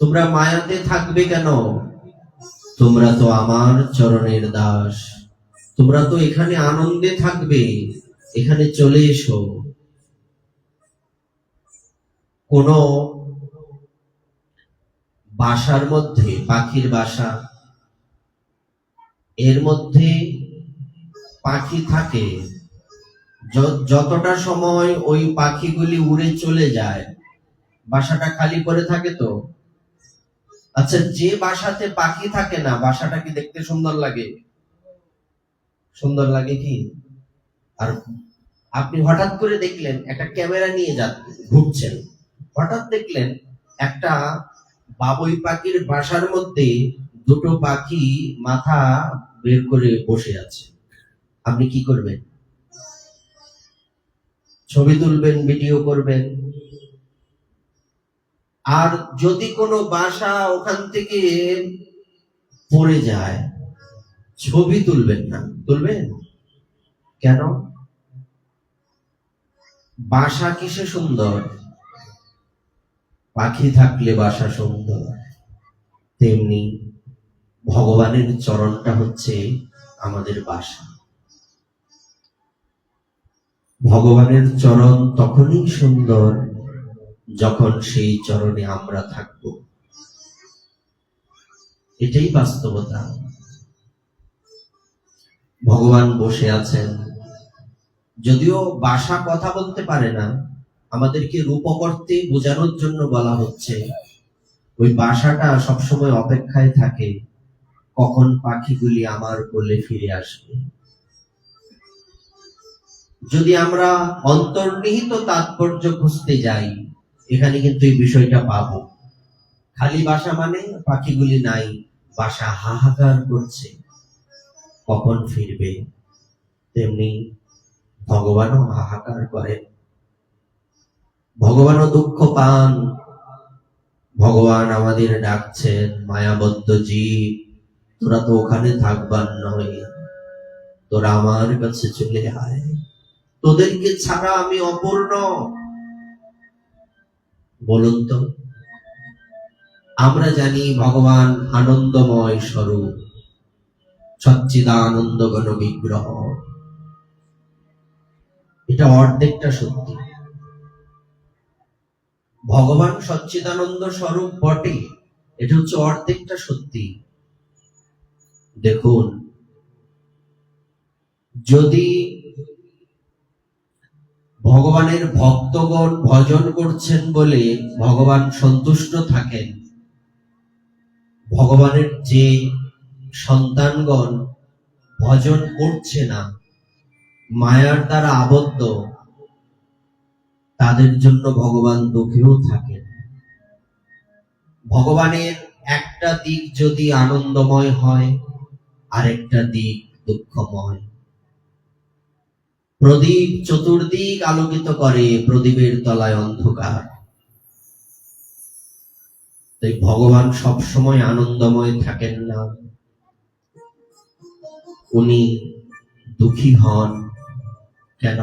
তোমরা মায়াতে থাকবে কেন? তোমরা তো আমার চরণের দাস, তোমরা তো এখানে আনন্দে থাকবে, এখানে চলে এসো। কোন বাসার মধ্যে, পাখির বাসা, এর মধ্যে পাখি থাকে, যতটা সময় ওই পাখিগুলি উড়ে চলে যায় বাসাটা খালি করে থাকে তো। আচ্ছা, যে বাসাতে পাখি থাকে না, বাসাটা কি দেখতে সুন্দর লাগে? সুন্দর লাগে কি? আর আপনি হঠাৎ করে দেখলেন একটা ক্যামেরা নিয়ে ঘুরছেন, হঠাৎ দেখলেন একটা বাবুই পাখির বাসার মধ্যে দুটো পাখি মাথা বের করে বসে আছে, আপনি কি করবেন? ছবি তুলবেন, ভিডিও করবেন। আর যদি কোনো বাসা ওখান থেকে পড়ে যায়, ছবি তুলবেন না? তুলবেন কেন? বাসা কিসে সুন্দর? পাখি থাকলে বাসা সুন্দর। তেমনি ভগবানের চরণটা হচ্ছে আমাদের বাসা। ভগবানের চরণ তখনই সুন্দর যখন সেই চরণে আমরা থাকব। এটাই বাস্তবতা। ভগবান বসে আছেন, যদিও বাসা কথা বলতে পারে না, আমাদেরকে রূপকর্তে বোঝানোর জন্য বলা হচ্ছে। ওই বাসাটা সবসময় অপেক্ষায় থাকে কখন পাখিগুলি আমার কোলে ফিরে আসবে। যদি আমরা অন্তর্নিহিত তাৎপর্য খুঁজতে যাই, এখানে কিন্তু এই বিষয়টা পাবো। খালি বাসা মানে পাখিগুলি নাই, বাসা হাহাকার করছে কখন ফিরবে। তেমনি ভগবানও হাহাকার করেন, ভগবানও দুঃখ পান। ভগবান আমাদের ডাকছেন, মায়াবদ্ধ জীব, তোরা তো ওখানে থাকবার নয়, তোরা আমার কাছে চলে আয়, তোদেরকে ছাড়া আমি অপূর্ণ। বলুন তো, আমরা জানি ভগবান আনন্দময় স্বরূপ, সচ্চিদানন্দ ঘন বিগ্রহ। এটা অর্ধেকটা সত্যি। ভগবান সচ্চিদানন্দ স্বরূপ বটে, এটা হচ্ছে অর্ধেকটা সত্যি। দেখুন, যদি ভগবানের ভক্তগণ ভজন করছেন বলে ভগবান সন্তুষ্ট থাকেন, ভগবানের যে সন্তানগণ ভজন করছে না, মায়ার দ্বারা আবদ্ধ, তাদের জন্য ভগবান দুঃখেও থাকেন। ভগবানের একটা দিক যদি আনন্দময় হয়, আরেকটা দিক দুঃখময়। প্রদীপ চতুর্দিক আলোকিত করে, প্রদীপের তলায় অন্ধকার। তাই ভগবান সব সময় আনন্দময় থাকেন না, উনি দুঃখী হন। কেন?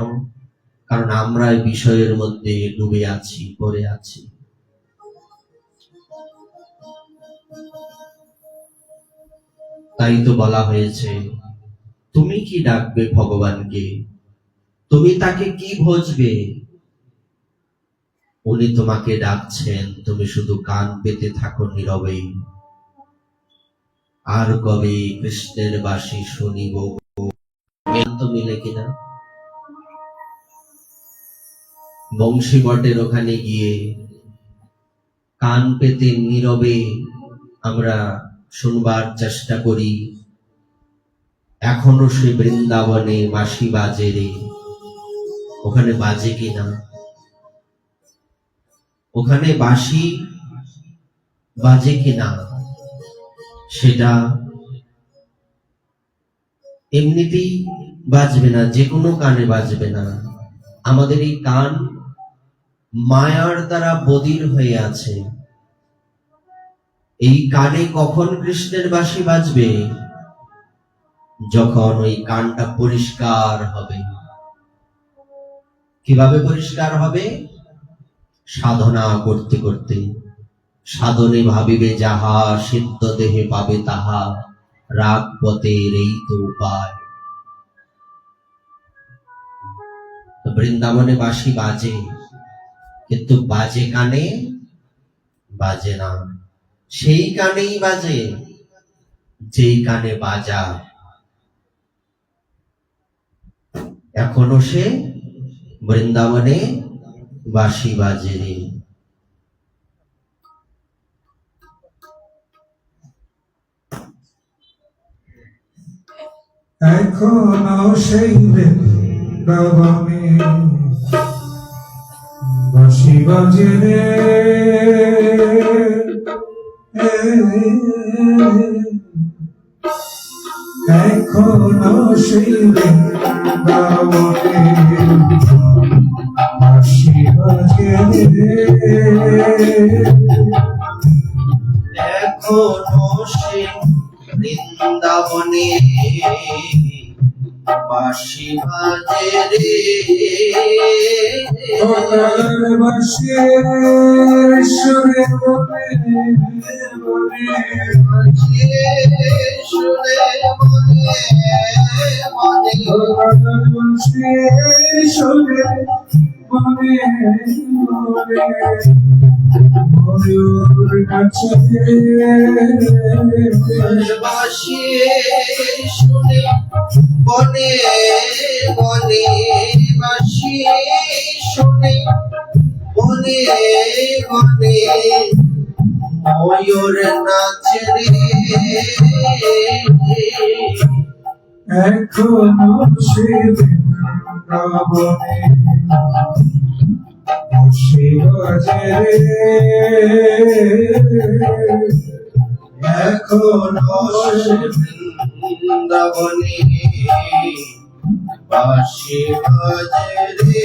কারণ আমরা এই বিষয়ের মধ্যে ডুবে আছি, পড়ে আছি। তাই তো বলা হয়েছে, তুমি কি ডাকবে ভগবানকে, তুমি তাকে কি ভজবে? উনি তোমাকে ডাকছেন, তুমি শুধু কান পেতে থাকো নীরবে। আর কবে কৃষ্ণের বাঁশি শুনিব। তো মিলে কিনা? বংশী বটের ওখানে গিয়ে কান পেতে নীরবে আমরা শুনবার চেষ্টা করি, এখনো সে বৃন্দাবনে বাঁশি বাজে রে। ওখানে বাজে কিনা? ওখানে বাঁশি বাজে কিনা সেটা এমনিতেই বাজবে না, যে কোনো কানে বাজবে না। আমাদের এই কান মায়ার দ্বারা বধির হয়ে আছে। এই কানে কখন কৃষ্ণের বাঁশি বাজবে? যখন ওই কানটা পরিষ্কার হবে। কিভাবে পরিষ্কার হবে? সাধনা করতে করতে, সাধনে ভাবিবে যাহা, সিদ্ধ দেহে পাবে তাহা, রাগ পথের এই তো উপায়। বৃন্দাবনে বাঁশি বাজে, কিন্তু বাজে কানে, বাজে না সেই কানেই বাজে যেই কানে বাজা। এখনো সে বৃন্দাবনে বাঁশি বাজে রে। এখনো সেই বৃন্দাবনে বাঁশি বাজে রে, এখনো সেই বৃন্দাবনে বাঁশি বাজে রে, এখনো সে বৃন্দাবনে বাঁশি বাজে রে। বাঁশি সুরে বনে বনে সুরে মনে মনে বাঁশি সুরে বনে বনে ময়ূর নাচে, বাঁশি শুনে বনে বনে, বাঁশি শুনে বনে বনে ময়ূর নাচে রে। এখনো সে বৃন্দাবনে বাঁশি বাজে রে, এখনো সে বৃন্দাবনে বাঁশি বাজে রে।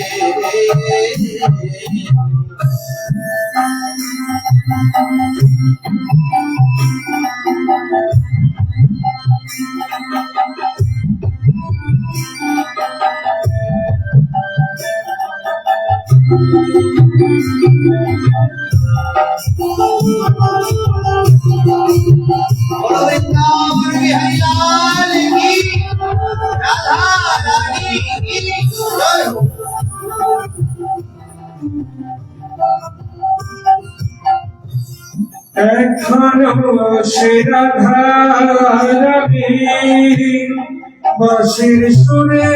वृंदावन बिहारी लाल की, राधा रानी की जय हो। এখনো সে রাধা রানী বাঁশির সুরে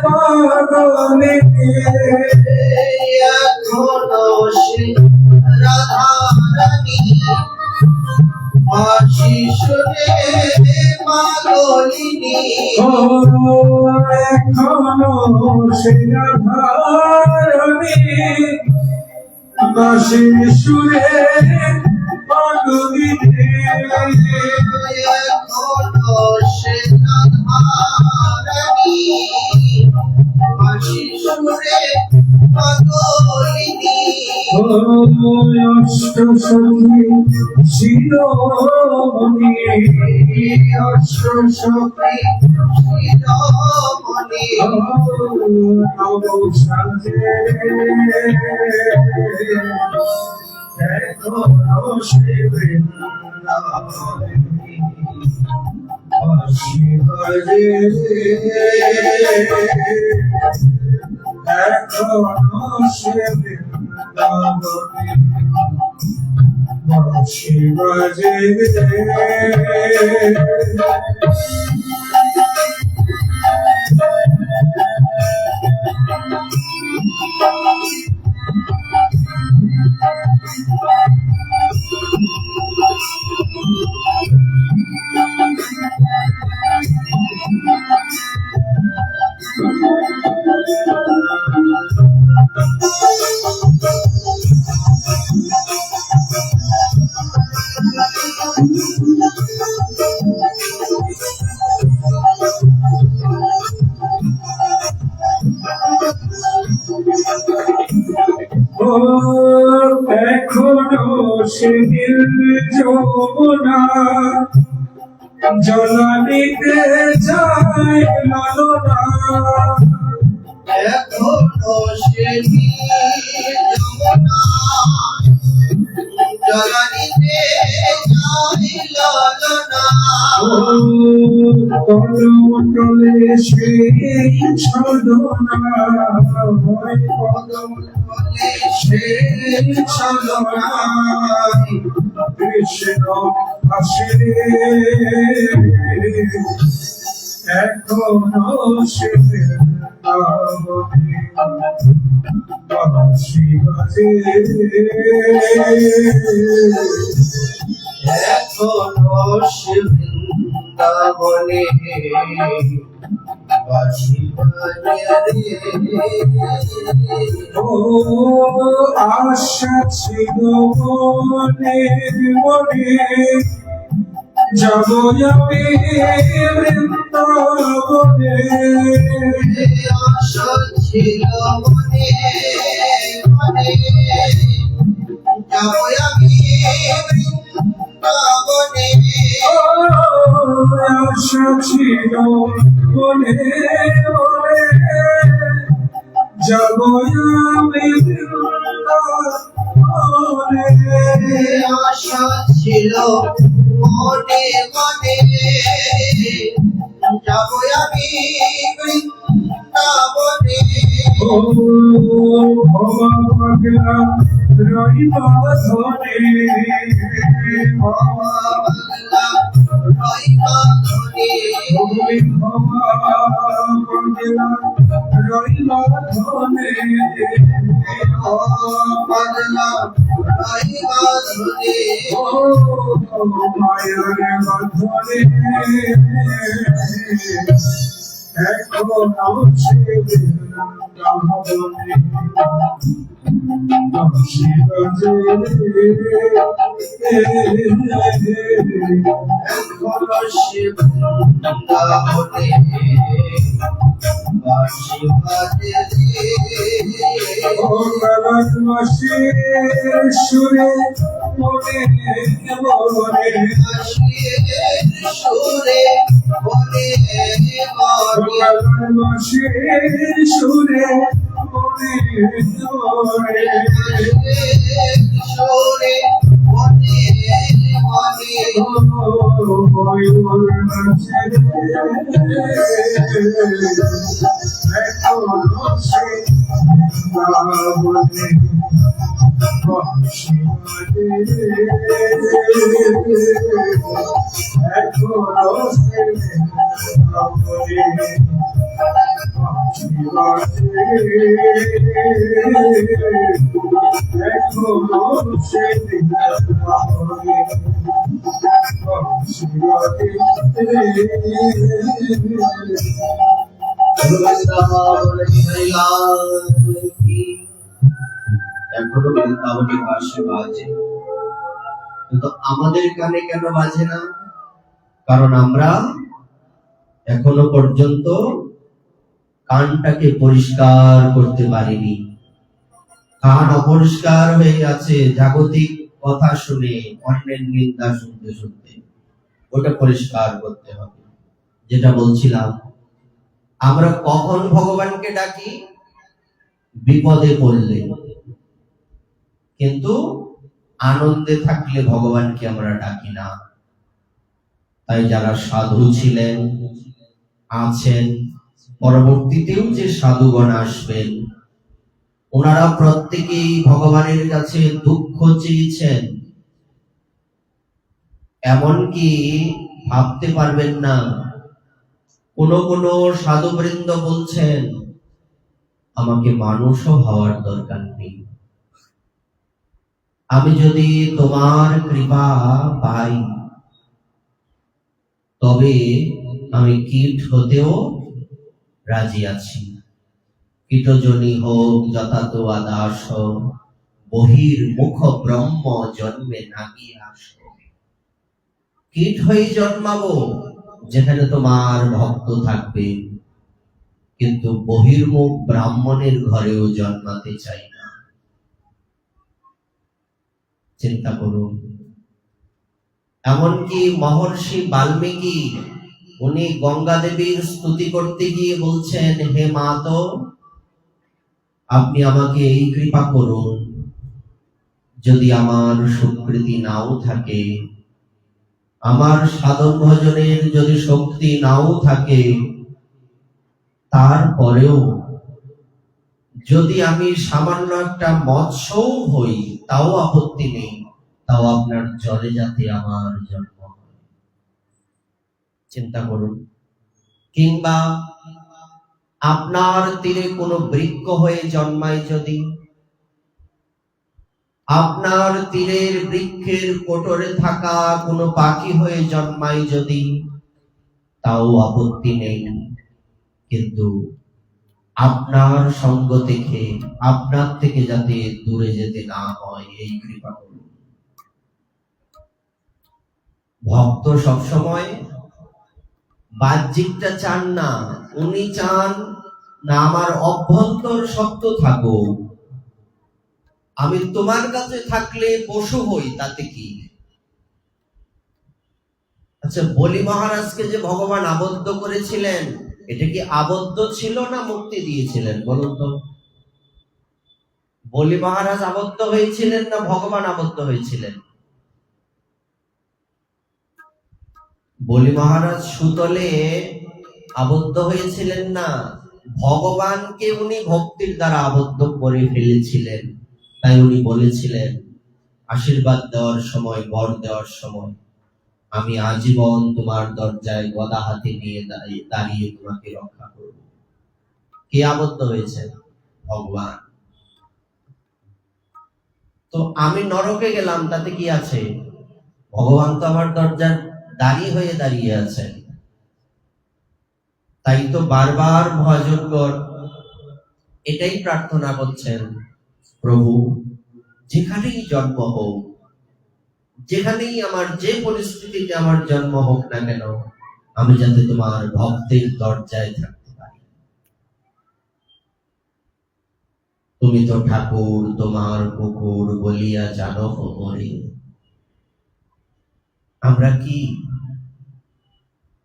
বাদনে, এখনো সে রাধা রানী বাঁশি শুনে পাগলিনী। ও এখনো সে রাধা রানী বাঁশির সুরে পাগলিনী, এখনো সে রাধা রানী বাঁশি শুনে পাগলিনী। অষ্ট সখী শিরোমণি, অষ্ট সখী শিরোমণি নব সাজে এখনো সে বৃন্দাবনে বাঁশি বাজে এখনো সে বৃন্দাবনে বাঁশি বাজে। ও এখনো সে নীল যমুনা জলানিতে যায় লালনা, এখনো সে যমুনা জলনিতে যাই ললনা কদম তলে সেই ছলনা কদম তলে সেই ছলনা কৃষ্ণ আসে এখনো সে বাঁশি বাজে এখনো সে বৃন্দাবনে বাঁশি বাজে রে। ও আশা ছিল মনে মনে যাব আমি বৃন্দাবনে আশা ছিল মনে মনে যাব আমি বৃন্দাবনে আশা ছিল মনে মনে যাব আমি বৃন্দাবনে আশা ছিল মনে মনে যাব আমি বৃন্দাবনে ও ভবা পাগলা রইবা ধনে ভবা বাংলা রইবা ধনে ওই ভবা পাগলা রইবা ধনে ও পাগলা রইবা ধনে ও মায়ের বাঁধনে এখন সে বৃন্দাবনে বাঁশি বাজে এখনো সে বৃন্দাবনে বাঁশি বাজে রে। ও বেলার মাসের সুরে মনে মনে বাঁশির সুরে বলে বলে বেলার মাসের সুরে মনে মনে সুরে বলে বলে ময়ূর নাচে এখনো সে বৃন্দাবনে বাঁশি বাজে এখনো সে বৃন্দাবনে বাঁশি বাজে এখনো সে বৃন্দাবনে বাঁশি বাজে এখনো বৃন্দাবনে বাঁশি বাজে, কিন্তু আমাদের কানে কেন বাজে না? কারণ আমরা এখনো পর্যন্ত কানটাকে পরিষ্কার করতে পারিনি। কান অপরিষ্কার হয়ে আছে জাগতিক কথা শুনে, অন্যের নিন্দা শুনতে শুনতে। ওটা পরিষ্কার করতে হবে। যেটা বলছিলাম, আমরা কখন ভগবানকে ডাকি? বিপদে পড়লে। কিন্তু আনন্দে থাকলে ভগবানকে আমরা ডাকি না। তাই যারা সাধু ছিলেন, আছেন, পরবর্তীতেও যে সাধুগণ আসবেন, ওনারা প্রত্যেকেই ভগবানের কাছে দুঃখ চেয়েছেন। এমনকি ভাবতে পারবেন না, কোন কোন সাধুবৃন্দ বলছেন, আমাকে মানুষও হওয়ার দরকার নেই, আমি যদি তোমার কৃপা পাই তবে আমি কীট হতেও রাজি আছি। কীটজনী হোক যথাতো আদাস, বহির মুখ ব্রহ্ম জন্মে নাগি আস। কীট হয়ে জন্মাবো যেখানে তোমার ভক্ত থাকবে, কিন্তু বহির্মুখ ব্রাহ্মণের ঘরেও জন্মাতে চাই না। চিন্তা করুন। এমনকি মহর্ষি বাল্মীকি, উনি গঙ্গা দেবীর স্তুতি করতে গিয়ে বলছেন, হে মাতো, আপনি আমাকে এই কৃপা করুন যদি আমার সুকৃতি নাও থাকে, আমার সাধন ভজনের যদি শক্তি নাও থাকে, তারপরেও যদি আমি সামান্য একটা মৎস্যও হই, তাও আপত্তি নেই, তাও আপনার জলে যাতে আমার জন্ম হয়। চিন্তা করুন। কিংবা আপনার তীরে কোনো বৃক্ষ হয়ে জন্মায় যদি, আপনার তীরের বৃক্ষের কোটরে থাকা কোনো পাখি হয়ে জন্মায় যদি, তাও আপত্তি নেই, কিন্তু আপনার সঙ্গ থেকে, আপনার থেকে যাতে দূরে যেতে না হয়, এই কৃপা করুন। ভক্ত সবসময় বাহ্যিকটা চান না, উনি চান না আমার অভ্যন্তর শক্ত থাকুক। আমি তোমার কাছে থাকলে পশু হই, তাতে কি? আচ্ছা, বলি মহারাজকে যে ভগবান আবদ্ধ করেছিলেন, এটা কি আবদ্ধ ছিল না মুক্তি দিয়েছিলেন বলুন তো? বলি মহারাজ আবদ্ধ হয়েছিলেন না ভগবান আবদ্ধ হয়েছিলেন? বলি মহারাজ সুতলে আবদ্ধ হয়েছিলেন না, ভগবানকে উনি ভক্তির দ্বারা আবদ্ধ করে ফেলেছিলেন। তাই উনি বলেছিলেন আশীর্বাদ দেওয়ার সময়, বর দেওয়ার সময়, আমি আজীবন তোমার দরজায় গদা হাতে নিয়ে দাঁড়িয়ে তোমাকে রক্ষা করব। কে আবদ্ধ হয়েছে? ভগবান। তো আমি নরকে গেলাম, তাতে কি আছে? ভগবান তো আমার দরজার দাঁড়িয়ে দাঁড়িয়ে আছেন। তাই তো বারবার ভজনগণ এটাই প্রার্থনা করছেন, প্রভু যেখানেই জন্ম হোক, যেখানেই আমার যে পরিস্থিতিতে আমার জন্ম হোক না কেন, আমি যাতে তোমার ভক্তের দরজায় থাকতে পারি। তুমি তো ঠাকুর তোমার কুকুর বলিয়া জানো মোরে। আমরা কি?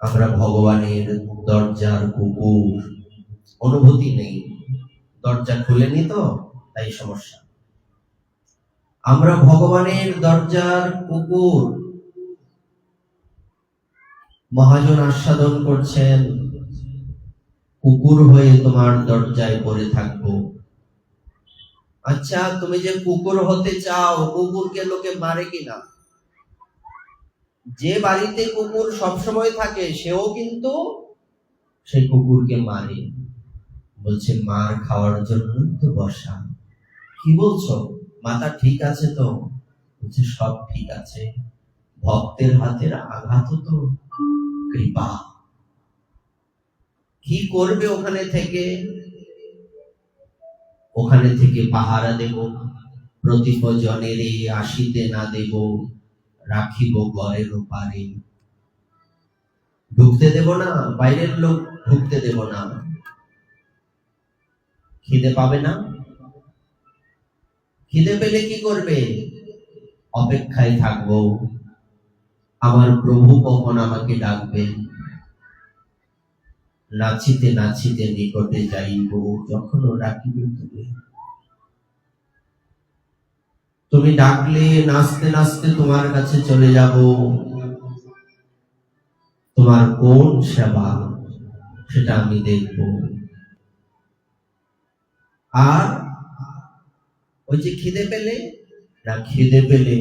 আমরা ভগবানের দরজার কুকুর, অনুভূতি নেই, দরজা খুলেনি তো, তাই সমস্যা। আমরা ভগবানের দরজার কুকুর। মহাজন আস্বাদন করছেন, কুকুর হয়ে তোমার দরজায় পড়ে থাকবো। আচ্ছা, তুমি যে কুকুর হতে চাও, কুকুরকে লোকে মারে কিনা? যে বাড়িতে কুকুর সবসময় থাকে, সেও কিন্তু সেই কুকুরকে মারে। বলছে মার খাওয়ার জন্য তো বসা। কি বলছো? মাথা ঠিক আছে তো? বলছে সব ঠিক আছে, ভক্তের হাতের আঘাত তো কৃপা। কি করবে ওখানে থেকে? ওখানে থেকে পাহারা দেব, প্রতিপজনের আসিতে না দেব, রাখিব ঘরের পারে। ঢুকতে দেব না, বাইরের লোক ঢুকতে দেব না। খিদে পাবে না? খিদে পেলে কি করবে? অপেক্ষায় থাকবো, আমার প্রভু কখন আমাকে ডাকবেন। নাচিতে নাচিতে নিকটে যাইব, যখন ডাকিবে তুমি। তুমি ডাকলে নাচতে নাচতে তোমার কাছে চলে যাব। তোমার কোন সেবা সেটা আমি দেখব। আর ওই যে খিদে পেলে না, খিদে পেলে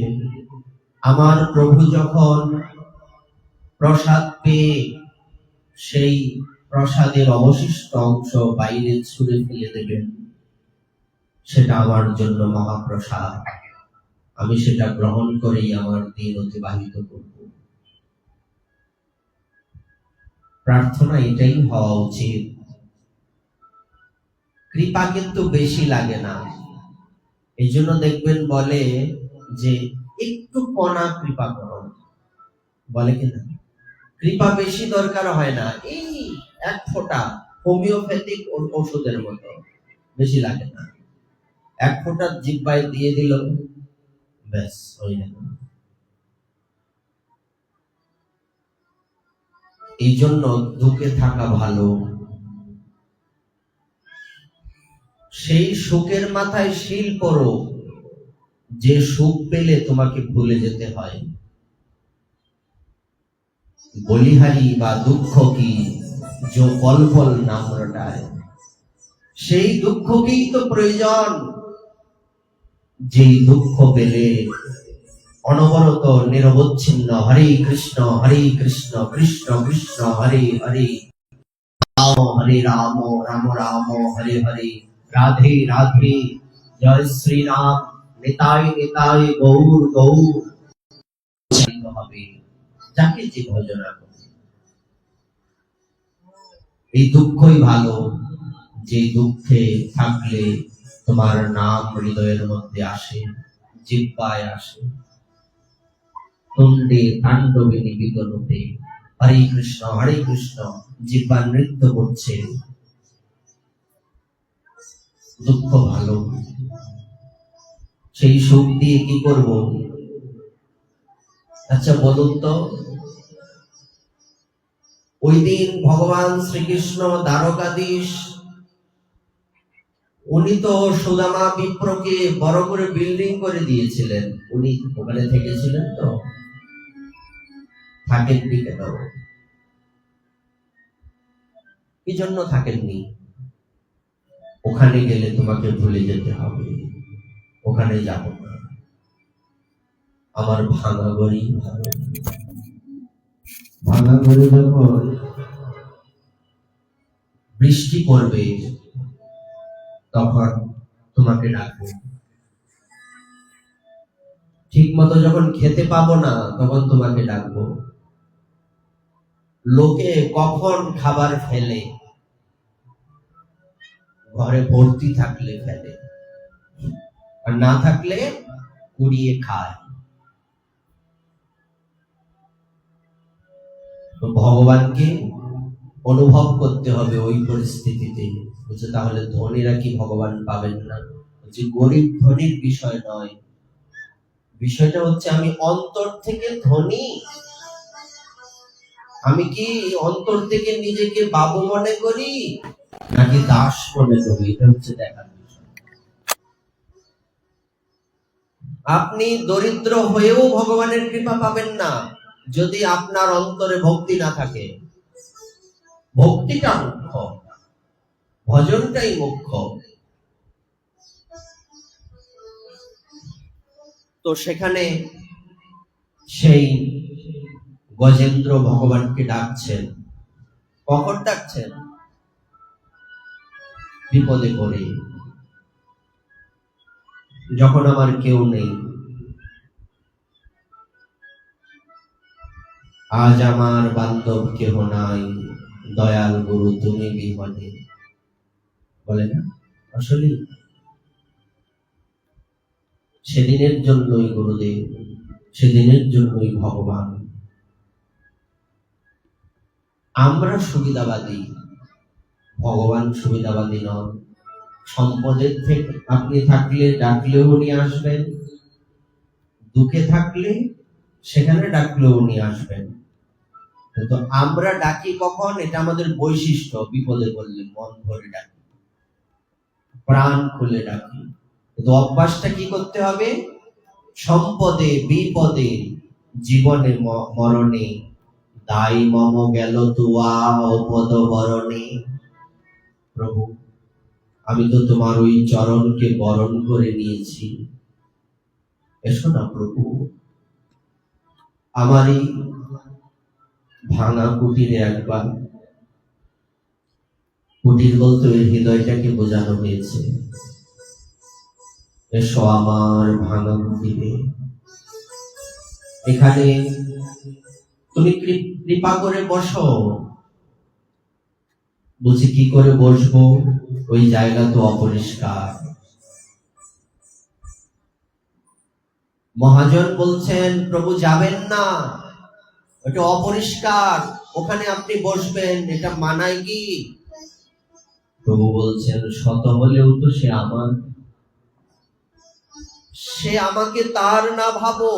আমার প্রভু যখন প্রসাদ পেয়ে সেই প্রসাদের অবশিষ্ট অংশ বাইরে ছুঁড়ে ফেলে দেবেন, সেটা আমার জন্য মহাপ্রসাদ। আমি সেটা গ্রহণ করেই আমার দিন অতিবাহিত করব। প্রার্থনা এটাই হওয়া উচিত। কৃপা কিন্তু বেশি লাগে না। এই জন্য দেখবেন বলে যে একটু কণা কৃপা করো, বলে কিনা? কৃপা বেশি দরকার হয় না, এই এক ফোঁটা হোমিওপ্যাথিক ওষুধের মতো, বেশি লাগে না। এক ফোঁটা জিহ্বায় দিয়ে দিল, ব্যাস হয়ে গেল। এই জন্য দুঃখে থাকা ভালো। সেই সুখের মাথায় শিল পরো, যে সুখ পেলে তোমাকে ভুলে যেতে হয়। বলিহারি বা দুঃখ কি जो पल पल नाम रटाए, সেই দুঃখকেই তো প্রয়োজন। যেই দুঃখ পেলে অনবরত নিরবচ্ছিন্ন হরে কৃষ্ণ কৃষ্ণ কৃষ্ণ হরে হরে, রাম রাম রাম হরে হরে, রাধে রাধে জয় শ্রী রাম, নিতাই নিতাই গৌর গৌর হবে যাকে যে ভজনা করে। এই দুঃখই ভালো, যে দুঃখে থাকলে তোমার নাম হৃদয়ের মধ্যে আসে, জিহ্বায় আসে, তুণ্ডে তাণ্ডবে নিবেদনতে হরে কৃষ্ণ জিহ্বা নৃত্য করছে। দুঃখ ভালো, সেই সুখ দিয়ে কি করব? আচ্ছা বলুন তো, ওই দিন ভগবান শ্রীকৃষ্ণ দ্বারকাধীশ, উনি তো সুদামা বিপ্রকে বড় করে বিল্ডিং করে দিয়েছিলেন, উনি ওখানে থেকেছিলেন তো? থাকেননি কেন? কি জন্য থাকেননি? ওখানে গেলে তোমাকে ভুলে যেতে হবে, ওখানে যাব না, আমার ভাঙা গড়ি ভালো। ভাঙা গড়ি যখন বৃষ্টি পড়বে তখন তোমাকে ডাকবো, ঠিক মতো যখন খেতে পাবো না তখন তোমাকে ডাকবো। লোকে কখন খাবার ফেলে? ঘরে ভর্তি থাকলে ফেলে, আর না থাকলে কুড়িয়ে খায়। তো ভগবানকে অনুভব করতে হবে ওই পরিস্থিতিতে। বুঝছে? তাহলে ধনীরা কি ভগবান পাবেন না? যে গরিব ধনীর বিষয় নয়, বিষয়টা হচ্ছে আমি অন্তর থেকে ধনী, আমি কি অন্তর থেকে নিজেকে বাবু মনে করি নাকি দাস মনে করি, এটা হচ্ছে দেখার বিষয়। আপনি দরিদ্র হয়েও ভগবানের কৃপা পাবেন না যদি আপনার অন্তরে ভক্তি না থাকে। ভক্তিটা মুখ্য, ভজনটাই মুখ্য। তো সেখানে সেই গজেন্দ্র ভগবানকে ডাকছেন। কখন ডাকছেন? বিপদে পড়ে, যখন আমার কেউ নেই। আজ আমার বান্ধব কেহ নাই, দয়াল গুরু তুমি বিহনে। বলে না? আসলে সেদিনের জন্যই গুরুদেব, সেদিনের জন্যই ভগবান। আমরা সুবিধাবাদী, ভগবান সুবিধাবাদী নন। সম্পদের থেকে আপনি থাকলে ডাকলেও উনি আসবেন, দুঃখে থাকলে সেখানে ডাকলেও উনি আসবেন। তো আমরা ডাকি কখন? এটা আমাদের বৈশিষ্ট্য। বিপদে পড়লে মন ভরে ডাকি, প্রাণ খুলে ডাকি। কিন্তু অভ্যাসটা কি করতে হবে? সম্পদে বিপদে জীবনে মরণে দাই মম গেল তুয়া ও পদ বরণে। প্রভু, আমি তো তোমার ওই চরণকে বরণ করে নিয়েছি, এসো না প্রভু। আমারই ভাঙা কুটিরে একবার, কুটির বলতে ওই হৃদয়টাকে বোঝানো হয়েছে, এসো আমার ভাঙা কুটিরে। এখানে তুমি কৃপা করে বসো। বুঝি কি করে বসবো? ওই জায়গা তো অপরিষ্কার। মহাজন বলছেন প্রভু যাবেন না, ওটা অপরিষ্কার, ওখানে আপনি বসবেন, এটা মানায় কি? প্রভু বলছেন শত হলেও তো সে আমার, সে আমাকে তার না ভাবো,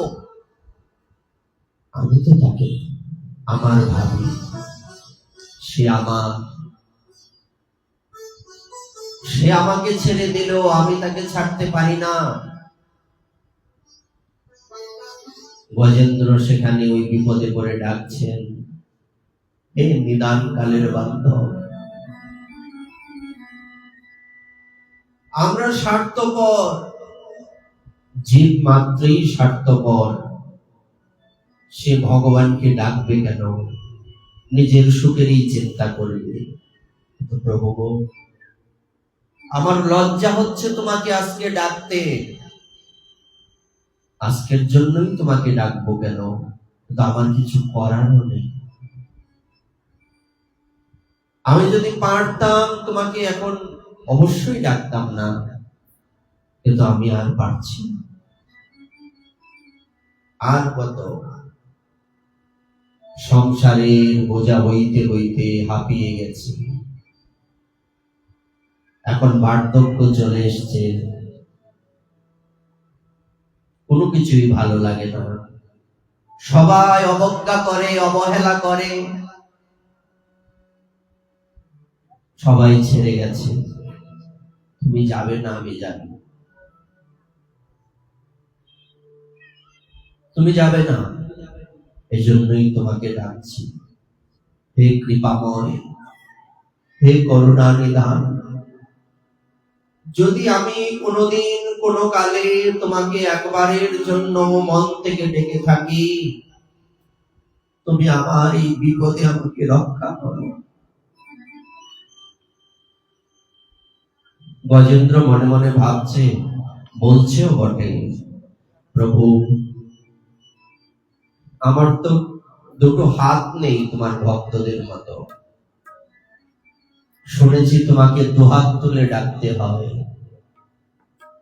আমি তো তাকে আমার ভাবি। সে আমার, সে আমাকে ছেড়ে দিলেও আমি তাকে ছাড়তে পারি না। গজেন্দ্র সেখানে ওই বিপদে পড়ে ডাকছেন, হে নিদান কালের বান্ধব, আমরা স্বার্থপর, জীব মাত্রই স্বার্থপর, সে ভগবানকে ডাকবে কেন? নিজের সুখেরই চিন্তা করবে। তো প্রভু গো, আমার লজ্জা হচ্ছে তোমাকে আজকে ডাকতে, আজকের জন্যই তোমাকে ডাকবো কেন? কিন্তু আমার কিছু করারও নেই। আমি যদি পারতাম তোমাকে এখন অবশ্যই ডাকতাম না, কিন্তু আমি আর পারছি না। আর কত সংসারের বোঝা হইতে হইতে হাঁপিয়ে গেছি, এখন বার্ধক্য চলে এসছে, কোনো কিছুই ভালো লাগে না, সবাই অবজ্ঞা করে, অবহেলা করে, সবাই ছেড়ে গেছে। তুমি যাবে না আমি জানি, তুমি যাবে না, এজন্যই তোমাকে ডাকছি। হে কৃপাময়, হে করুণা নিধান, যদি আমি কোনোদিন কোনো কালে তোমাকে একবারের জন্য মন থেকে ডেকে থাকি, তুমি আমার এই বিপদে আমাকে রক্ষা করো। গজেন্দ্র মনে মনে ভাবছে, বলছেও বটে, প্রভু আমার তো দুটো হাত নেই তোমার ভক্তদের মতো, শুনেছি তোমাকে দুহাত তুলে ডাকতে হয়,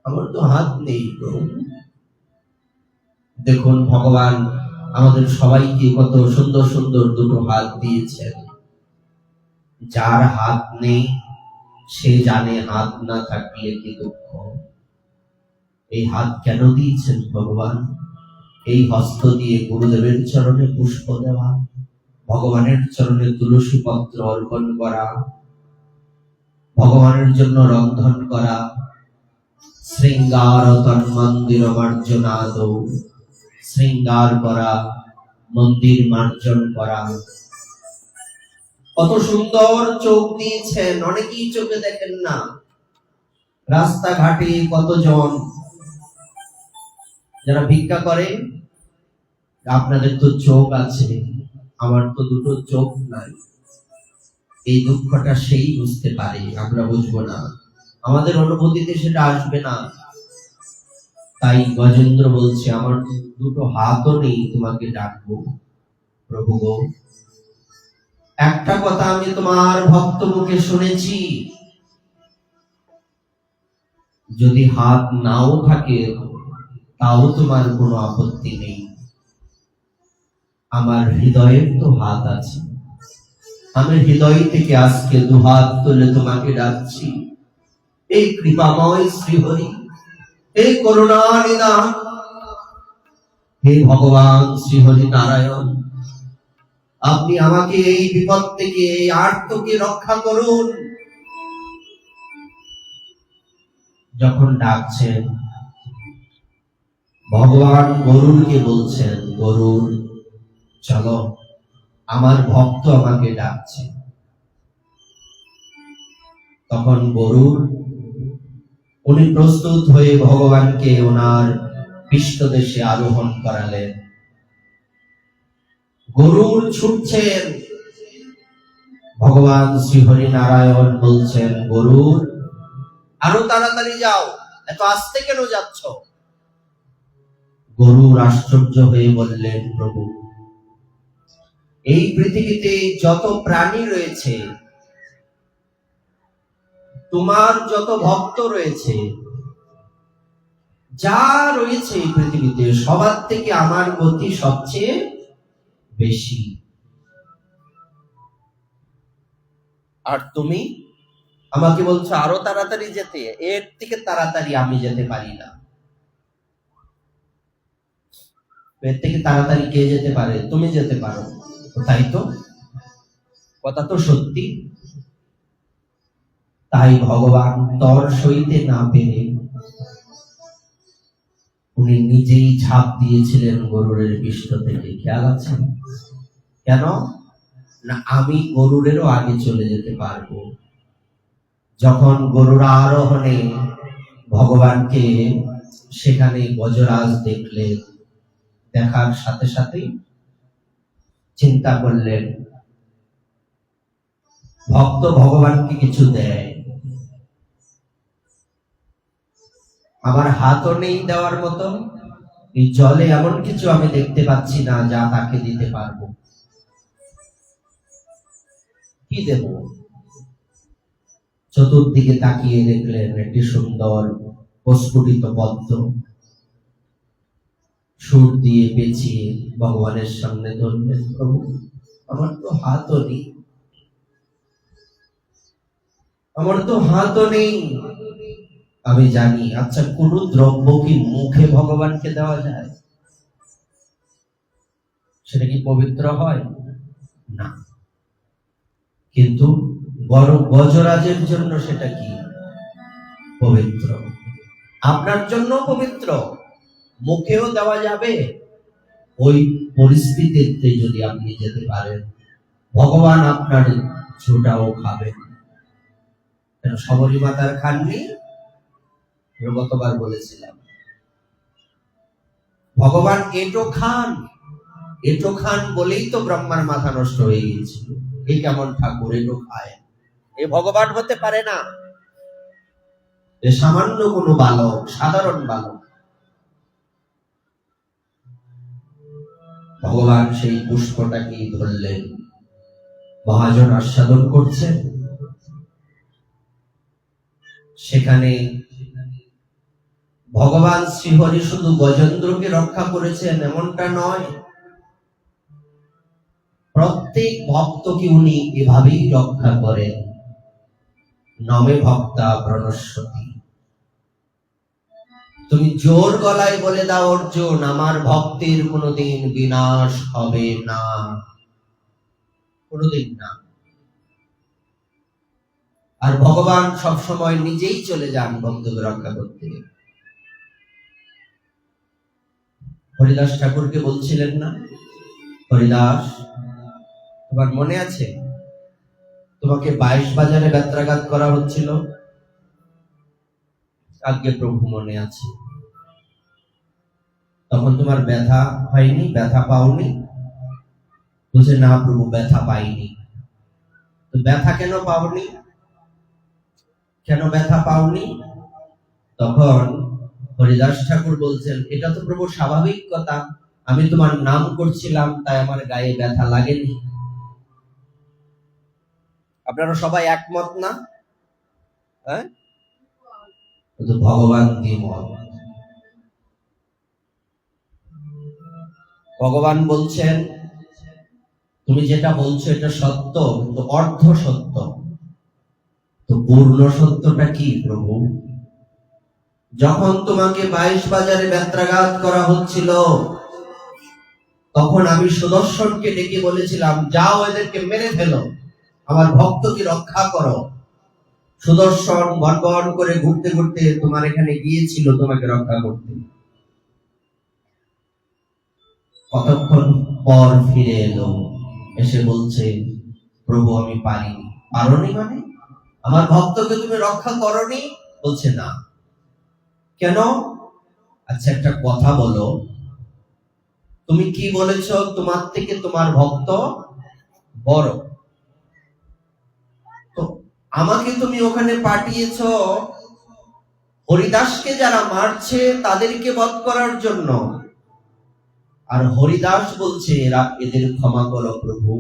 আমার তো হাত নেই প্রভু। দেখুন ভগবান আমাদের সবাইকে কত সুন্দর সুন্দর দুটো হাত দিয়েছেন। যার হাত নেই সে জানে হাত না থাকলে কি দুঃখ। এই হাত কেন দিয়েছেন ভগবান? এই হস্ত দিয়ে গুরুদেবের চরণে পুষ্প দেওয়া, ভগবানের চরণে তুলসী পত্র অর্পণ করা, ভগবানের জন্য রন্ধন করা, শৃঙ্গার তন্মন্দির মার্জনাদৌ, শৃঙ্গার করা, মন্দির মার্জন করা। কত সুন্দর চোখ দিয়েছেন, অনেকেই চোখে দেখেন না। রাস্তাঘাটে কতজন যারা ভিক্ষা করে, আপনাদের তো চোখ আছে, আমার তো দুটো চোখ নাই। এই দুঃখটা সেই বুঝতে পারে, আমরা বুঝবো না, আমাদের অনুভূতিতে সেটা আসবে না। তাই গজেন্দ্র বলছে, আমার দুটো হাতও নেই তোমাকে ডাকবো। প্রভু গো, একটা কথা আমি তোমার ভক্ত মুখে শুনেছি, যদি হাত নাও থাকে তাও তোমার কোনো আপত্তি নেই, আমার হৃদয়ের তো হাত আছে, আমি হৃদয় থেকে আজকে দুহাত তুলে তোমাকে ডাকছি। এই কৃপাময় শ্রীহরি, হে করুণা নিধান, হে ভগবান শ্রীহরি নারায়ণ, আপনি আমাকে এই বিপদ থেকে, এই আর্তকে রক্ষা করুন। যখন ডাকছেন, ভগবান গরুরকে বলছেন, গরুর চলো, আমার ভক্ত আমাকে ডাকছে। তখন গরুর উনি প্রস্তুত হয়ে ভগবানকে ওনার পৃষ্ঠদেশে আরোহণ করালেন। গরুর ছুটছেন, ভগবান শ্রীহরি নারায়ণ বলছেন, গরুর আরো তাড়াতাড়ি যাও, এত আস্তে কেন যাচ্ছ? গরুর আশ্চর্য হয়ে বললেন, প্রভু এই পৃথিবীতে যত প্রাণী রয়েছে, তোমার যত ভক্ত রয়েছে, যা রয়েছে এই পৃথিবীতে, সবার থেকে আমার গতি সবচেয়ে বেশি। আর তুমি আমাকে বলছো আরো তাড়াতাড়ি যেতে, এর থেকে তাড়াতাড়ি আমি যেতে পারি না। এর থেকে তাড়াতাড়ি কে যেতে পারে? তুমি যেতে পারো, তাই তো? কথা তো সত্যি। তাই ভগবান তর সইতে না পেরে উনি নিজেই ঝাঁপ দিয়েছিলেন গরুরের পৃষ্ঠ থেকে, খেয়াল আছে? কেন না, আমি গরুরেরও আগে চলে যেতে পারবো। যখন গরুর আরোহণে ভগবানকে সেখানে গজরাজ দেখলেন, দেখার সাথে সাথেই চিন্তা করলেন ভক্ত ভগবানকে কিছু দেয়, আমার হাতও নেই দেওয়ার মতো, এই জলে এমন কিছু আমি দেখতে পাচ্ছি না যা তাকে দিতে পারবো, কি দেব? চতুর্দিকে তাকিয়ে দেখলেন একটি সুন্দর প্রস্ফুটিত পদ্ম, সুর দিয়ে পেঁচিয়ে ভগবানের সামনে ধরলেন, প্রভু আমার তো হাতও নেই, আমার তো হাতও নেই। আমি জানি, আচ্ছা কোন দ্রব্য কি মুখে ভগবানকে দেওয়া যায়? সেটা কি পবিত্র হয় না, কিন্তু বড় গজরাজের জন্য সেটা কি পবিত্র, আপনার জন্য পবিত্র, মুখেও দেওয়া যাবে। ওই পরিস্থিতিতে যদি আপনি যেতে পারেন, ভগবান আপনার ছোটাও খাবেন। কেন শবরী মাতার খাননি? গতবার বলেছিলাম ভগবান এটো খান, এটো খান বলেই তো ব্রহ্মার মাথা নষ্ট হয়ে গিয়েছিল। এই কেমন ঠাকুর এটো খায়? এ ভগবান হতে পারে না, এ সামান্য কোনো বালক, সাধারণ বালক। ভগবান সেই পুষ্পটাকেই ধরলেন, মহাজন আস্বাদন করছেন। সেখানে ভগবান শ্রীহরি শুধু গজেন্দ্রকে রক্ষা করেছেন এমনটা নয়, প্রত্যেক ভক্তকে উনি এভাবেই রক্ষা করেন। নমে ভক্তা প্রণশ্যতি, তুমি জোর গলায় বলে দাও অর্জুন, আমার ভক্তের কোনোদিন বিনাশ হবে না, কোনোদিন না। আর ভগবান সবসময় নিজেই চলে যান ভক্তকে রক্ষা করতে। হরিদাস ঠাকুরকে বলছিলেন না, হরিদাস তোমার মনে আছে তোমাকে 22 বাজারে বেত্রাঘাত করা হচ্ছিল? আজ্ঞে প্রভু মনে আছে। তখন তোমার ব্যথা হয়নি, ব্যথা পাওনি? বলছে না প্রভু, ব্যথা পাইনি। তো ব্যথা কেন পাওনি? কেন ব্যথা পাওনি? তখন হরিদাস ঠাকুর বলছেন, এটা তো প্রভু স্বাভাবিক কথা, আমি তোমার নাম করছিলাম তাই আমার গায়ে ব্যথা লাগেনি। আপনারা সবাই একমত না? হ্যাঁ, ভগবান দ্বিমত। ভগবান বলছেন তুমি যেটা বলছো এটা সত্য, কিন্তু অর্ধ সত্য। তো পূর্ণ সত্যটা কি প্রভু? যখন তোমাকে 22 বাজারে বেত্রাঘাত করা হচ্ছিল, তখন আমি সুদর্শনকে ডেকে বলেছিলাম, যাও এদেরকে মেরে ফেলো, আমার ভক্তকে রক্ষা করো। সুদর্শন গনগন করে ঘুরতে ঘুরতে তোমার এখানে গিয়েছিল তোমাকে রক্ষা করতে। কতক্ষণ পর ফিরে এলো, এসে বলছে, প্রভু আমি পারিনি। পারোনি মানে? আমার ভক্তকে তুমি রক্ষা করনি? বলছে না। কেন? আচ্ছা একটা কথা বলো, তুমি কি বলেছ তোমার থেকে তোমার ভক্ত বড়? তো আমাকে তুমি ওখানে পাঠিয়েছ হরিদাসকে যারা মারছে তাদেরকে বধ করার জন্য, আর হরিদাস বলছে এরা, এদের ক্ষমা করো প্রভু,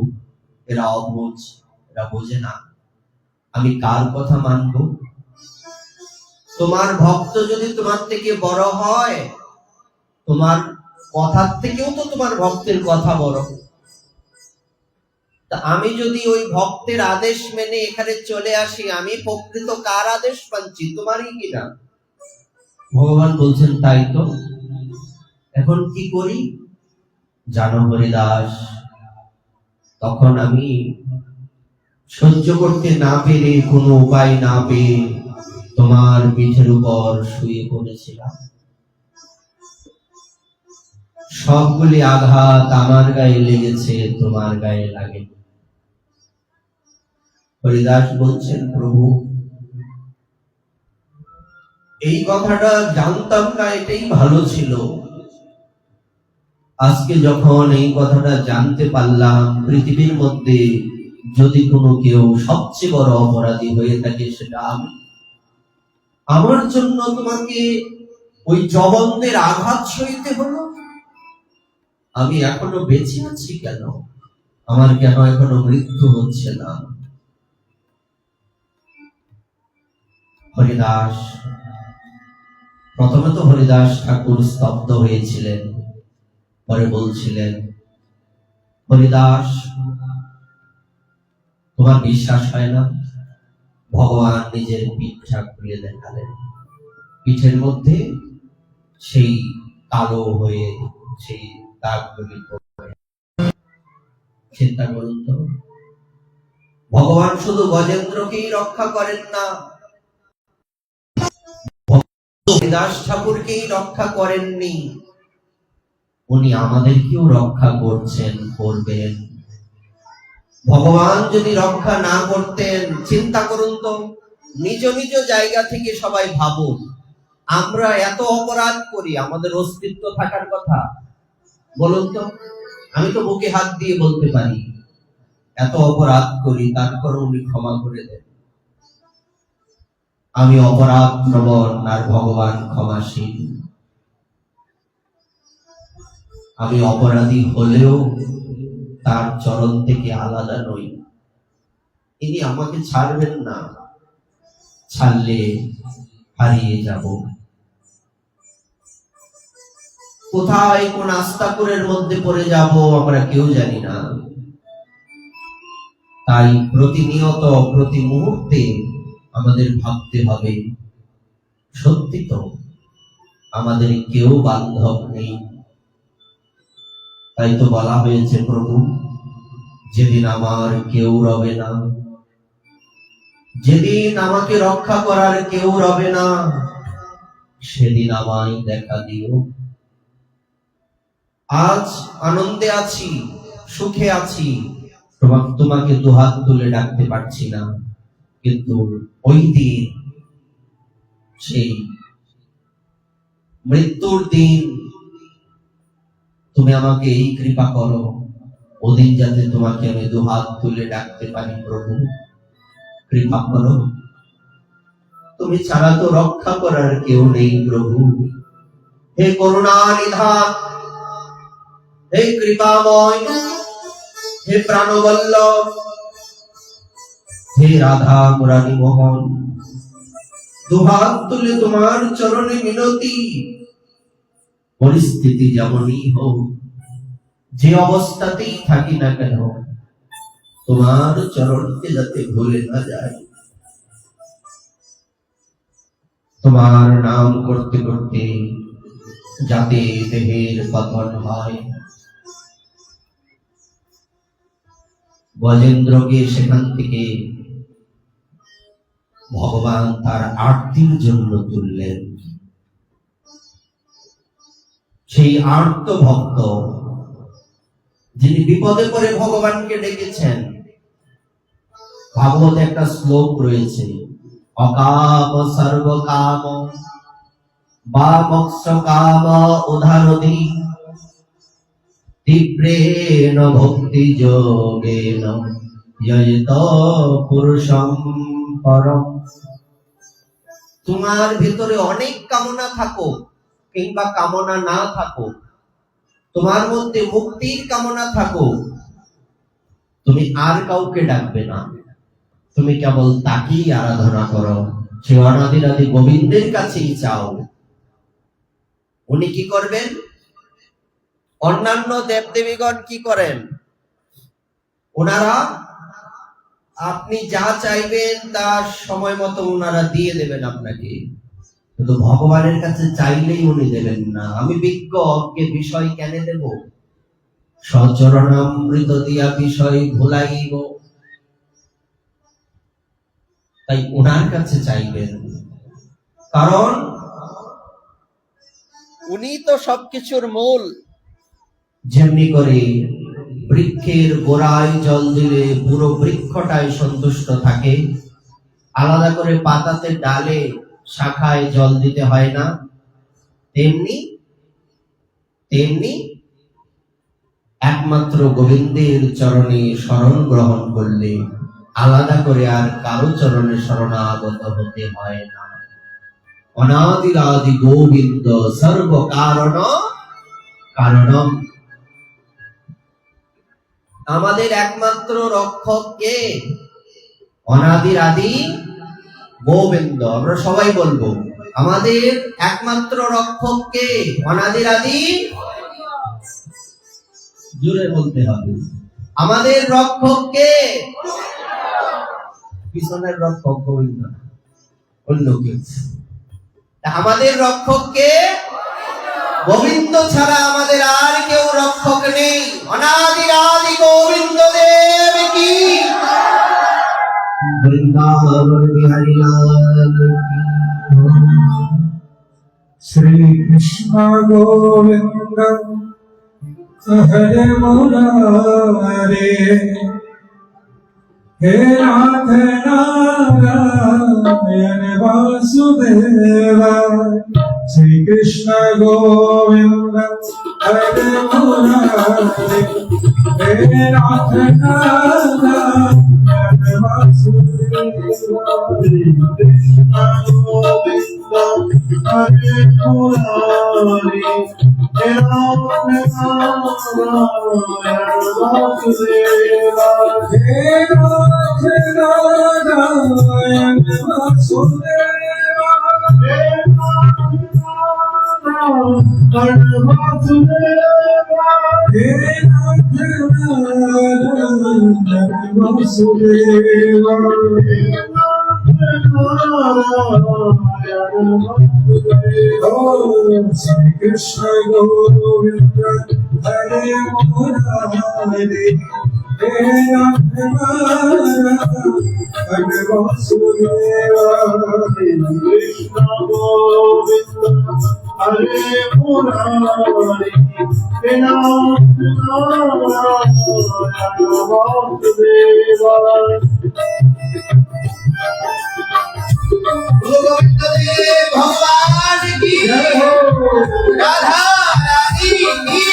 এরা অবুঝ, এরা বোঝে না, আমি কার কথা মানব? তোমার ভক্ত যদি তোমার থেকে বড় হয়, তোমার কথার থেকেও তো তোমার ভক্তের কথা বড়। তা আমি যদি ওই ভক্তের আদেশ মেনে এখানে চলে আসি, আমি প্রকৃত কার আদেশ মানছি, তোমারই কিনা? ভগবান বলছেন তাই তো, এখন কি করি জানো হরিদাস? তখন আমি সহ্য করতে না পেরে, কোনো উপায় না পেয়ে তোমার পিঠের উপর শুয়ে পড়েছিলাম। সবগুলি আঘাত আমার গায়ে লেগেছে, তোমার গায়ে লাগেনি। হরিদাস বলছেন, প্রভু এই কথাটা জানতাম না, এটাই ভালো ছিল। আজকে যখন এই কথাটা জানতে পারলাম, পৃথিবীর মধ্যে যদি কোনো কেউ সবচেয়ে বড় অপরাধী হয়ে থাকে সেটা আমি। আমার জন্য তোমাকে ওই জবনদের আঘাত সইতে হলো। আমি এখনো বেঁচে আছি কেন? আমার কেন এখনো মৃত্যু হচ্ছে না? হরিদাস, প্রথমে তো হরিদাস ঠাকুর স্তব্ধ হয়েছিলেন, পরে বলছিলেন, হরিদাস তোমার বিশ্বাস হয় না? ভগবান নিজের পিঠটা খুলে দেখালেন। পিঠের মধ্যে সেই কালো হয়ে সেই দাগগুলি পড়ে। চিন্তা করুন তো, ভগবান শুধু গজেন্দ্রকেই রক্ষা করেন না, হরিদাস ঠাকুরকেই রক্ষা করেননি, উনি আমাদেরকেও রক্ষা করছেন, করবেন। ভগবান যদি রক্ষা না করতেন, চিন্তা করুন তো, নিজ নিজ জায়গা থেকে সবাই ভাবুন, আমরা এত অপরাধ করি, আমাদের অস্তিত্ব থাকার কথা? বলুন তো, আমি তো বুকে হাত দিয়ে বলতে পারি এত অপরাধ করি, তারপর উনি ক্ষমা করে দেন। আমি অপরাধ প্রবণ আর ভগবান ক্ষমাশীল। আমি অপরাধী হলেও তার চরণ থেকে আলাদা নই। তিনি আমাকে ছাড়বেন না, ছাড়লে হারিয়ে যাব। কোথায় কোন আস্তাকুরের মধ্যে পড়ে যাব আমরা কেউ জানি না। তাই প্রতিনিয়ত প্রতি মুহূর্তে আমাদের ভাবতে হবে, সত্যি তো আমাদের কেউ বান্ধব নেই। তাই তো বলা হয়েছে, প্রভু যেদিন আমার কেউ রবে না, যেদিন আমাকে রক্ষা করার কেউ রবে না, সেদিন আমায় দেখা দিও। আজ আনন্দে আছি, সুখে আছি, তোমাকে দুহাত তুলে ডাকতে পারছি না, কিন্তু ওই দিন, সেই মৃত্যুর দিন তুমি আমাকে এই কৃপা করো, ওদিন যাতে তোমাকে আমি দুহাত তুলে ডাকতে পারি। প্রভু কৃপা করো, তুমি ছাড়া তো রক্ষা করার কেউ নেই। প্রভু হে করুণা নিধান, হে কৃপাময়, হে প্রাণবল্লভ, হে রাধা মুরারি মোহন, দুহাত তুলে তোমার চরণে মিনতি, পরিস্থিতি যেমনই হোক, যে অবস্থাতেই থাকি না কেন, তোমার চরণকে যাতে ভুলে না যায়। তোমার নাম করতে করতে যাতে দেহের পতন হয়। গজেন্দ্রকে সেখান থেকে ভগবান তার আরতির জন্য তুললেন। সেই আর্ত ভক্ত যিনি বিপদে পড়ে ভগবানকে ডেকেছেন। ভাগবতে একটা শ্লোক রয়েছে, অকাম সর্বকাম বা মোক্ষ কাম উদারতি তীব্রেণ ভক্তি যোগেন যয়ত পুরুষম পরম। তোমার ভিতরে অনেক কামনা থাকো কিংবা কামনা না থাকো, তোমার মধ্যে মুক্তির কামনা থাকো, তুমি আর কাউকে ডাকবে না, তুমি কেবল তাকেই আরাধনা করো, সে অনাদিরাদি গোবিন্দের কাছেই চাও। উনি কি করবেন? অন্যান্য দেবদেবীগণ কি করেন? ওনারা আপনি যা চাইবেন তা সময় মতো ওনারা দিয়ে দেবেন আপনাকে, কিন্তু ভগবানের কাছে চাইলেই উনি দেবেন না। আমি বিজ্ঞ, অজ্ঞে বিষয় কেন দেব? সচরণামৃত দিয়া বিষয় ভুলাইব। তাই ওনার কাছে চাইবেন, কারণ উনি তো সবকিছুর মূল। যেমনি করে বৃক্ষের গোড়ায় জল দিলে পুরো বৃক্ষটাই সন্তুষ্ট থাকে, আলাদা করে পাতাতে ডালে শাখায় জল দিতে হয় না, তেমনি তেমনি একমাত্র গোবিন্দের চরণে শরণ গ্রহণ করলে আলাদা করে আর কারো চরণে শরণাগত হতে হয় না। অনাদিরাদি গোবিন্দ সর্ব কারণ কারণম। আমাদের একমাত্র রক্ষক কে? অনাদির আদি গোবিন্দ। আমরা সবাই বলবো, আমাদের একমাত্র রক্ষক কে? অনাদির আদি। জোরে বলতে হবে, আমাদের রক্ষক কে? পিছনের রক্ষক গোবিন্দ না, অন্য কেউ। আমাদের রক্ষক কে? গোবিন্দ ছাড়া আমাদের আর কেউ রক্ষক নেই। অনাদির আদি গোবিন্দ দেব কি বৃন্দাবন বিহারী লাল কি। শ্রী কৃষ্ণ গোবিন্দ হরে মুরারে, হে নাথ নারায়ণ বাসুদেবা। শ্রী কৃষ্ণ গোবিন্দ হরে মুরারে, হে নাথ নারায়ণ বাসুদেবা। শ্রী কৃষ্ণ গোবিন্দ হরে মুরারে, হে নাথ নারায়ণ বাসুদেবা। হে নাথ নারায়ণ বাসুদেবা, হে নাথ বাসুদেবা, হে নাথ নারায়ণ বাসুদেবা, হে নারায়ণ বাসুদেবা। শ্রী কৃষ্ণ গোবিন্দ হরে মুরারে, হে নাথ নারায়ণ বাসুদেবা। কৃষ্ণ গোবিন্দ হরে মুরারে, হে নাথ নারায়ণ বাসুদেবা। গোবিন্দ দেব ভগবান কি, রাধা রানী কি।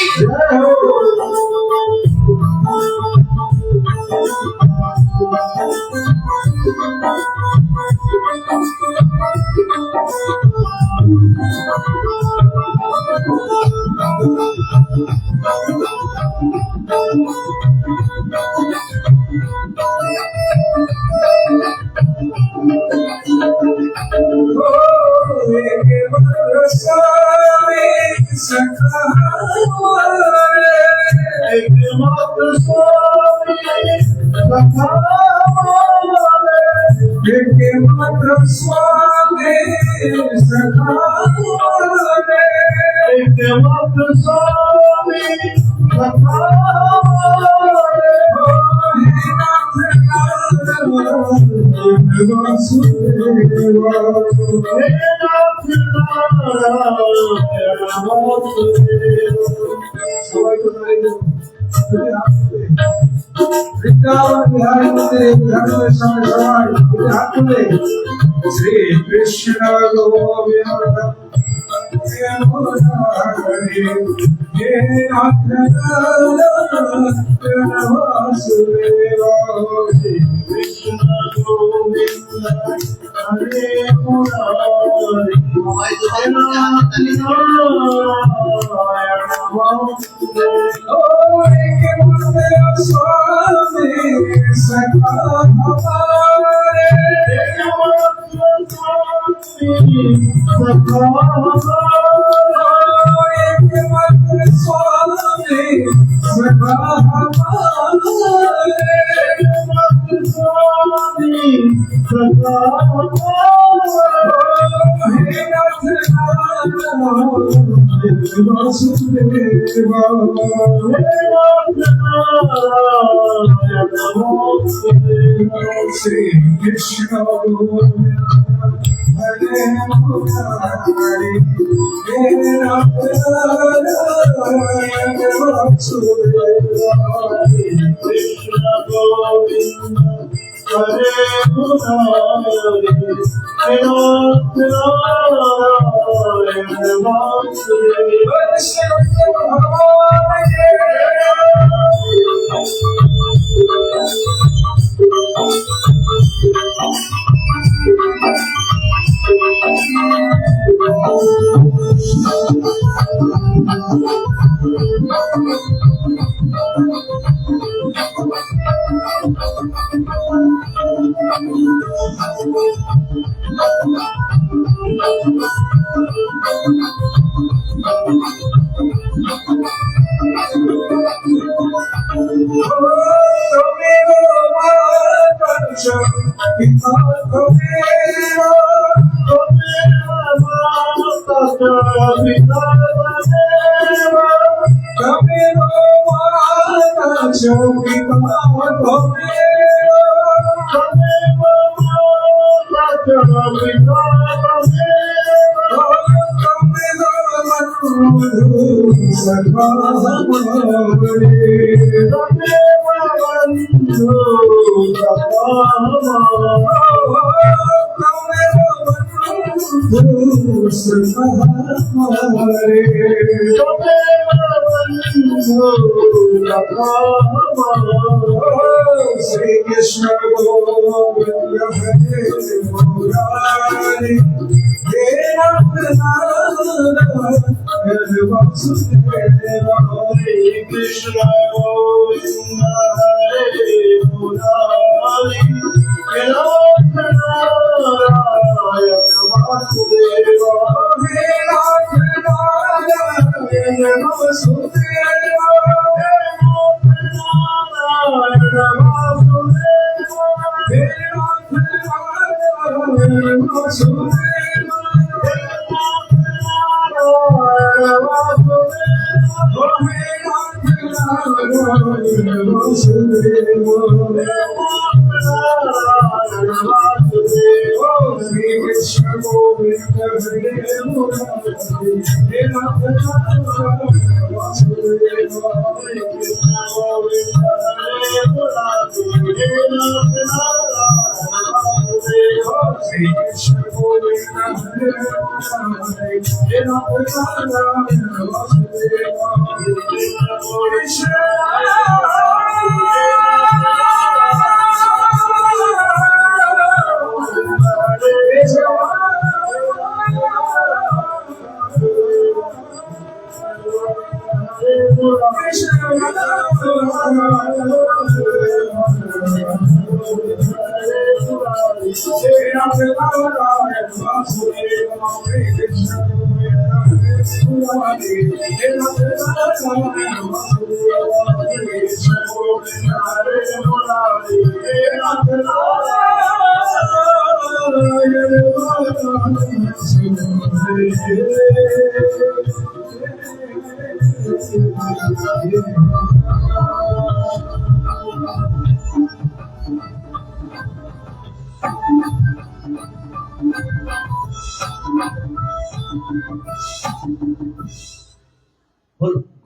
শ্রী কৃষ্ণ গোবিন্দ হে নাথ নারায়ণ বাসুদেবা। শ্রী কৃষ্ণ গোবিন্দ হরে মুরারে, হে নাথ নারায়ণ বাসুদেবা। स्वामी सखा हमारे, सखा हमारे, स्वामी सखा हमारे, स्वामी सखा हमारे। Vasudeva, Shri Krishna Hare Murari Krishna Govinda Hare Shri Krishna Govinda Hare Murari Krishna Govinda Hare Murari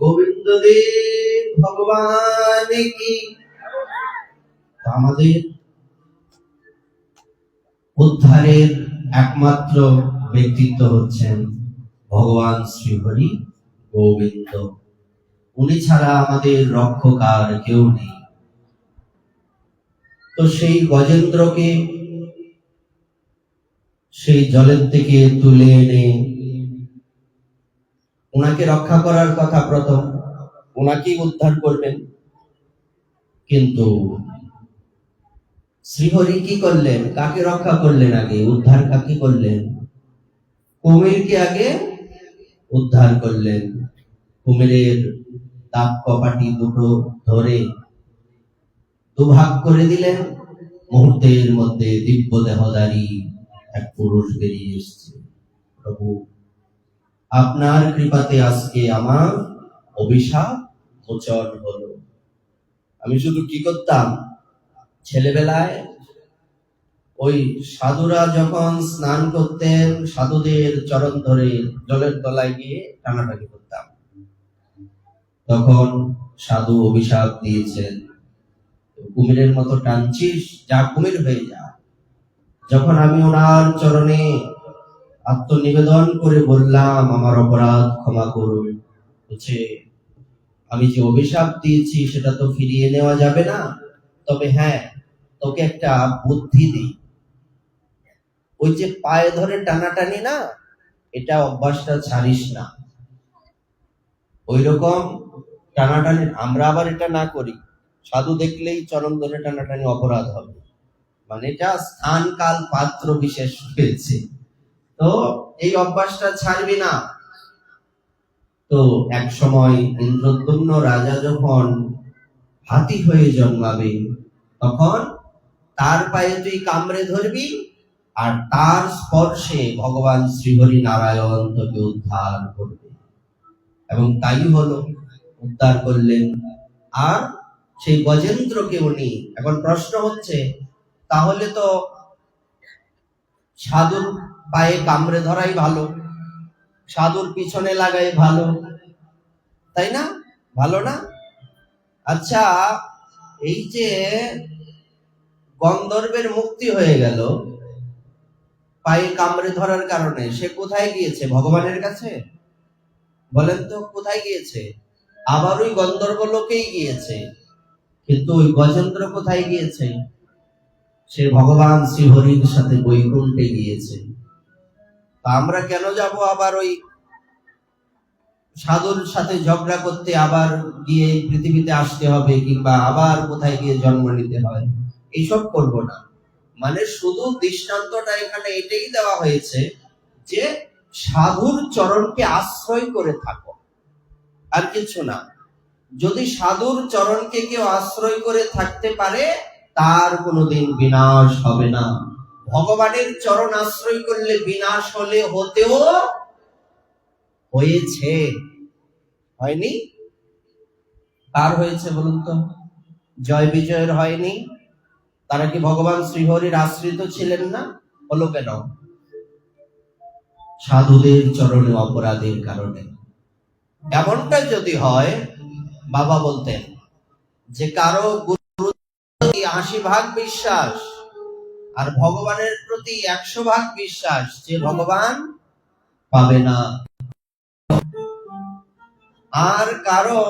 Govinda দেব ভগবান কি। আমাদের উদ্ধারের একমাত্র ব্যক্তিত্ব হচ্ছেন ভগবান শ্রীহরি গোবিন্দ। উনি ছাড়া আমাদের রক্ষক আর কেউ নেই। তো সেই গজেন্দ্রকে সেই জলের থেকে তুলে এনে ওনাকে রক্ষা করার কথা, প্রথম ওনাকেই উদ্ধার করবেন। কিন্তু শ্রীহরি কি করলেন? কাকে রক্ষা করলেন? আগে উদ্ধার কাকে করলেন? কুমিরকে আগে উদ্ধার করলেন। কুমিরের দাঁত কপাটি দুটো ধরে দুভাগ করে দিলেন। মুহূর্তের মধ্যে দিব্য দেহধারী এক পুরুষ বেরিয়ে এসছে। প্রভু, আপনার কৃপাতে আজকে আমার অভিশাপ মোচন হলো। আমি শুধু কি করতাম, ছেলেবেলায় ওই সাধুরা যখন স্নান করতেন সাধুদের চরণ ধরে জলের তলায় গিয়ে টানাটানি করতাম। তখন সাধু অভিশাপ দিয়েছেন, কুমিরের মতো টানছিস, যা কুমির হয়ে যা। যখন আমি ওনার চরণে আত্মনিবেদন করে বললাম আমার অপরাধ ক্ষমা করুন, বলছে আমি যে অভিশাপ দিয়েছি সেটা তো ফিরিয়ে নেওয়া যাবে না, তবে হ্যাঁ তোকে একটা বুদ্ধি দিই। ওই যে পায়ে ধরে টানাটানি না, এটা অভ্যাসটা ছাড়িস না। ওই রকম টানাটানি আমরা আবার এটা না করি, সাধু দেখলেই চরণ ধরে টানাটানি অপরাধ হবে, মানে এটা স্থান কাল পাত্র বিশেষ হয়েছে। তো এই অভ্যাসটা ছাড়বি না। তো এক সময় ইন্দ্রদ্যুম্ন রাজা যখন হাতি হয়ে জন্মাবে, তখন তার পায়ে তুই কামড়ে ধরবি, আর তার স্পর্শে ভগবান শ্রীহরি নারায়ণ তোকে উদ্ধার করবে। এবং তাই হলো, উদ্ধার করলেন। আর সেই গজেন্দ্রকে উনি, এখন প্রশ্ন হচ্ছে তাহলে তো সাধুর পায়ে কামড়ে ধরাই ভালো, সাধুর পিছনে লাগাই ভালো, তাই না? ভালো না? আচ্ছা, এই যে গন্ধর্বের মুক্তি হয়ে গেল পায়ে কামড়ে ধরার কারণে, সে কোথায় গিয়েছে? ভগবানের কাছে? বলেন তো কোথায় গিয়েছে? আবার ওই গন্ধর্ব লোকেই গিয়েছে। কিন্তু ওই গজেন্দ্র কোথায় গিয়েছে? সে ভগবান শ্রীহরির সাথে বৈকুণ্ঠে গিয়েছে। তা আমরা কেন যাব আবার ওই সাধুর সাথে ঝগড়া করতে, আবার গিয়ে পৃথিবীতে আসতে হবে, কিংবা আবার কোথায় গিয়ে জন্ম নিতে হয়? এইসব করব না। মানে শুধু দৃষ্টান্তটা এখানে এটাই দেওয়া হয়েছে যে সাধুর চরণকে আশ্রয় করে থাকো, আর কিছু না। যদি সাধুর চরণকে কেউ আশ্রয় করে থাকতে পারে, তার কোনোদিন বিনাশ হবে না। ভগবানের চরণ আশ্রয় করলে বিনাশ হলে হতেও হয়েছে, হয়নি? কার হয়েছে বলুন তো? জয় বিজয়ের হয়নি? তারা কি ভগবান শ্রীহরির আশ্রিত ছিলেন না? হলো কেন? সাধুদের চরণে অপরাধের কারণে। এমনটা যদি হয়, বাবা বলতেন যে কারো গুরু 80% বিশ্বাস আর ভগবানের প্রতি 100% বিশ্বাস, যে ভগবান পাবে না। আর কারো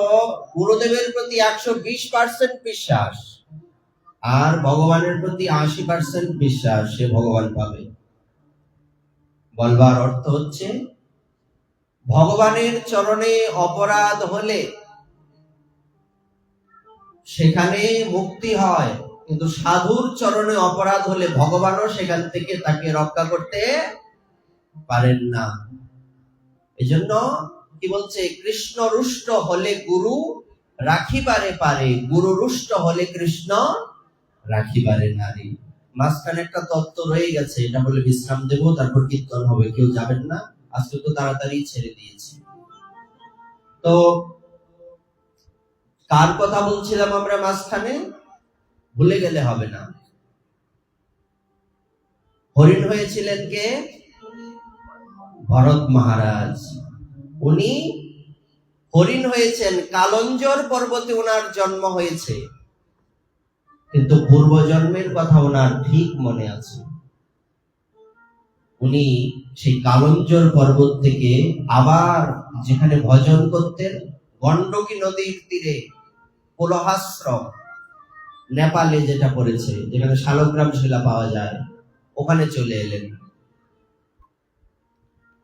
গুরুদেবের প্রতি 120% বিশ্বাস আর ভগবানের প্রতি 80% বিশ্বাস, সে ভগবান পাবে। বলবার অর্থ হচ্ছে ভগবানের চরণে অপরাধ হলে সেখানে মুক্তি হয়, কিন্তু সাধুর চরণে অপরাধ হলে ভগবানও সেখান থেকে তাকে রক্ষা করতে পারেন না। এজন্য কি বলছে, কৃষ্ণ রুষ্ট হলে গুরু রাখিবারে পারে, গুরু রুষ্ট হলে কৃষ্ণ রাখিবারে নারী। মাঝখানে একটা তত্ত্ব রয়ে গেছে, এটা বলে বিশ্রাম দেব, তারপর কীর্তন হবে। কেউ যাবেন না, আজকে তো তাড়াতাড়ি ছেড়ে দিয়েছি। তো কার কথা বলছিলাম আমরা মাঝখানে? ভুলে গেলে হবে না। হরিণ হয়েছিলেন কে? ভরত মহারাজ। উনি হরিণ হয়েছেন, কালঞ্জর পর্বতে ওনার জন্ম হয়েছে, কিন্তু পূর্ব জন্মের কথা ওনার ঠিক মনে আছে। উনি সেই কালঞ্জর পর্বত থেকে আবার যেখানে ভজন করতেন, গণ্ডকী নদীর তীরে কোলহাশ্রম, নেপালে যেটা পড়েছে, যেখানে শালগ্রাম শিলা পাওয়া যায়, ওখানে চলে এলেন।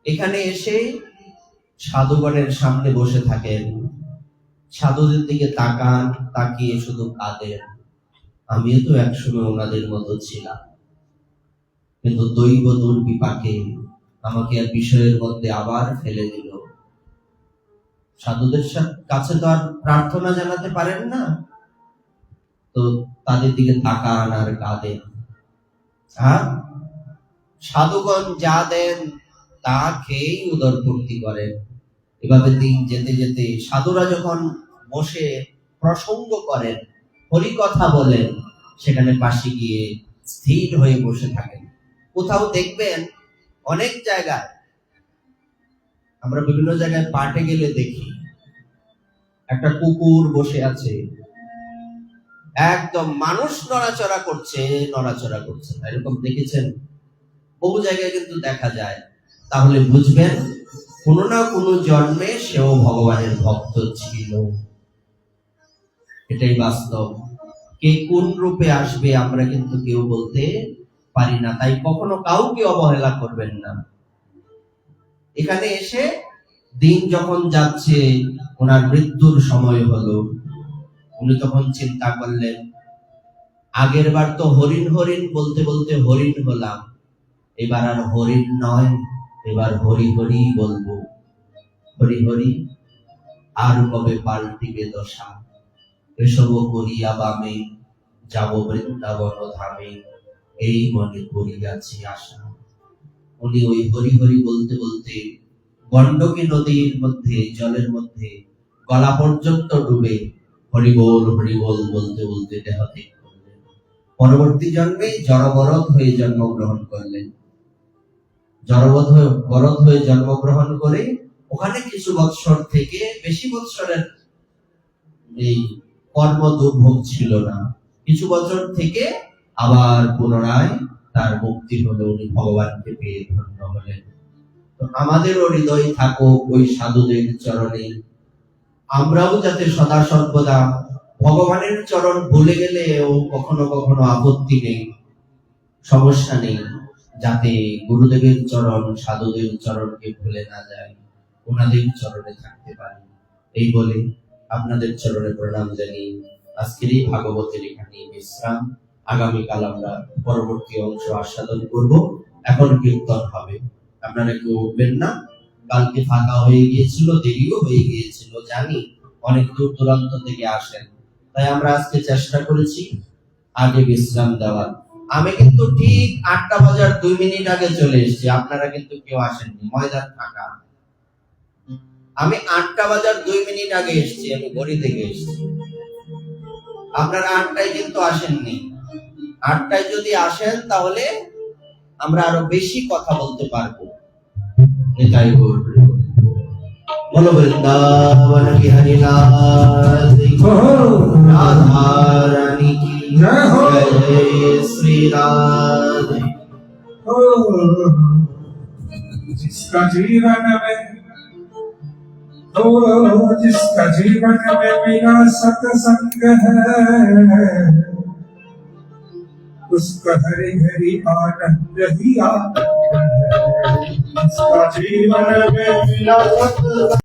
এখানে এসে সাধুগণের সামনে বসে থাকেন, সাধুদের দিকে তাকান, তাকিয়ে শুধু কাঁদেন। আমিও তো একসময় ওনাদের মতো ছিলাম, কিন্তু দৈব দুর্বিপাকে আমাকে আর বিষয়ের মধ্যে আবার ফেলে দিল। সাধুদের কাছে তো আর প্রার্থনা জানাতে পারেন না, তো তাদের দিকে তাকান আর কাঁদেন। আর সাধুগণ যা দেন তা খেয়েই উদরপূর্তি করেন। এভাবে দিন যেতে যেতে সাধুরা যখন বসে প্রসঙ্গ করেন, হরি কথা বলেন, সেখানে পাশে গিয়ে স্থির হয়ে বসে থাকেন। কোথাও দেখবেন অনেক জায়গায়, আমরা বিভিন্ন জায়গায় পাঠে গেলে দেখি একটা কুকুর বসে আছে, একদম মানুষ নড়াচড়া করছে না, এরকম দেখেছেন? বহু জায়গায় কিন্তু দেখা যায়। তাহলে বুঝবেন কোনো না কোনো জন্মে সেও ভগবানের ভক্ত ছিল। এটাই বাস্তব। কে কোন রূপে আসবে আমরা কিন্তু কেউ বলতে পারি না, তাই কখনো কাউকে অবহেলা করবেন না। এখানে এসে দিন যখন যাচ্ছে, ওনার মৃত্যুর সময় হলো, উনি তখন চিন্তা করলেন, আগের বার তো হরিণ হরিণ বলতে বলতে হরিণ হলাম, এবার আর হরিণ নয়, এবার হরি হরি বলবো। হরি হরি আর কবে পাল্টিবে দশা, এসব করিয়া বামে, যাব বৃন্দাবন ধামে, এই মনে করিয়াছি আশা। উনি ওই হরি হরি বলতে বলতে গণ্ডকী নদীর মধ্যে, জলের মধ্যে গলা পর্যন্ত ডুবে হরি বল বলতে বলতে দেহত্যাগ করলেন। পরবর্তী জন্মে জড়বরদ হয়ে জন্মগ্রহণ করলেন। বরদ হয়ে জন্মগ্রহণ করে ওখানে কিছু বৎসর থেকে, বেশি বৎসরের এই কর্ম দুর্ভোগ ছিল না, কিছু বছর থেকে আবার পুনরায় তার মুক্তি হলো, উনি ভগবানকে পেয়ে ধন্য হলেন। তো আমাদেরও হৃদয় থাকুক ওই সাধুদের চরণে, আমরাও যাতে সদা সর্বদা ভগবানের চরণ ভুলে গেলেও কখনো কখনো আপত্তি নেই, সমস্যা নেই, যাতে গুরুদেবের চরণ, সাধুদের চরণকে ভুলে না যায়, ওনাদের চরণে থাকতে পারি। এই বলে আপনাদের চরণে প্রণাম জানিয়ে আজকের এই ভাগবতের এখানে বিশ্রাম। আগামীকাল আমরা পরবর্তী অংশ আস্বাদন করব। এখন কীর্তন হবে, আপনারা কেউ উঠবেন না। কালকে ফাঁকা হয়ে গিয়েছিল, দেরিও হয়ে গিয়েছিল, জানি অনেক দূর দূরান্ত থেকে আসেন, তাই আমরা আজকে চেষ্টা করেছি আগে বিশ্রাম দেওয়ার। আমি কিন্তু ঠিক 8টা বাজার 2 মিনিট আগে চলে এসেছি, আপনারা কিন্তু কেউ আসেননি, ময়দান ফাঁকা। আমি 8টা বাজার 2 মিনিট আগে এসেছি, আমি ঘড়ি থেকে এসেছি। আপনারা 8টায় কিন্তু আসেননি। 8টায় যদি আসেন তাহলে আমরা আরো বেশি কথা বলতে পারবো। এটাই বলবো। বলো বৃন্দাবন বিহারী লাল কি, রাধা রানী কি জয়, শ্রী রাধে। जिसका जीवन में जिसका जीवन में बिना सत्संग है, उसका हरि हरि आनंद ही आनंद है। जिसका जीवन में बिना सत्संग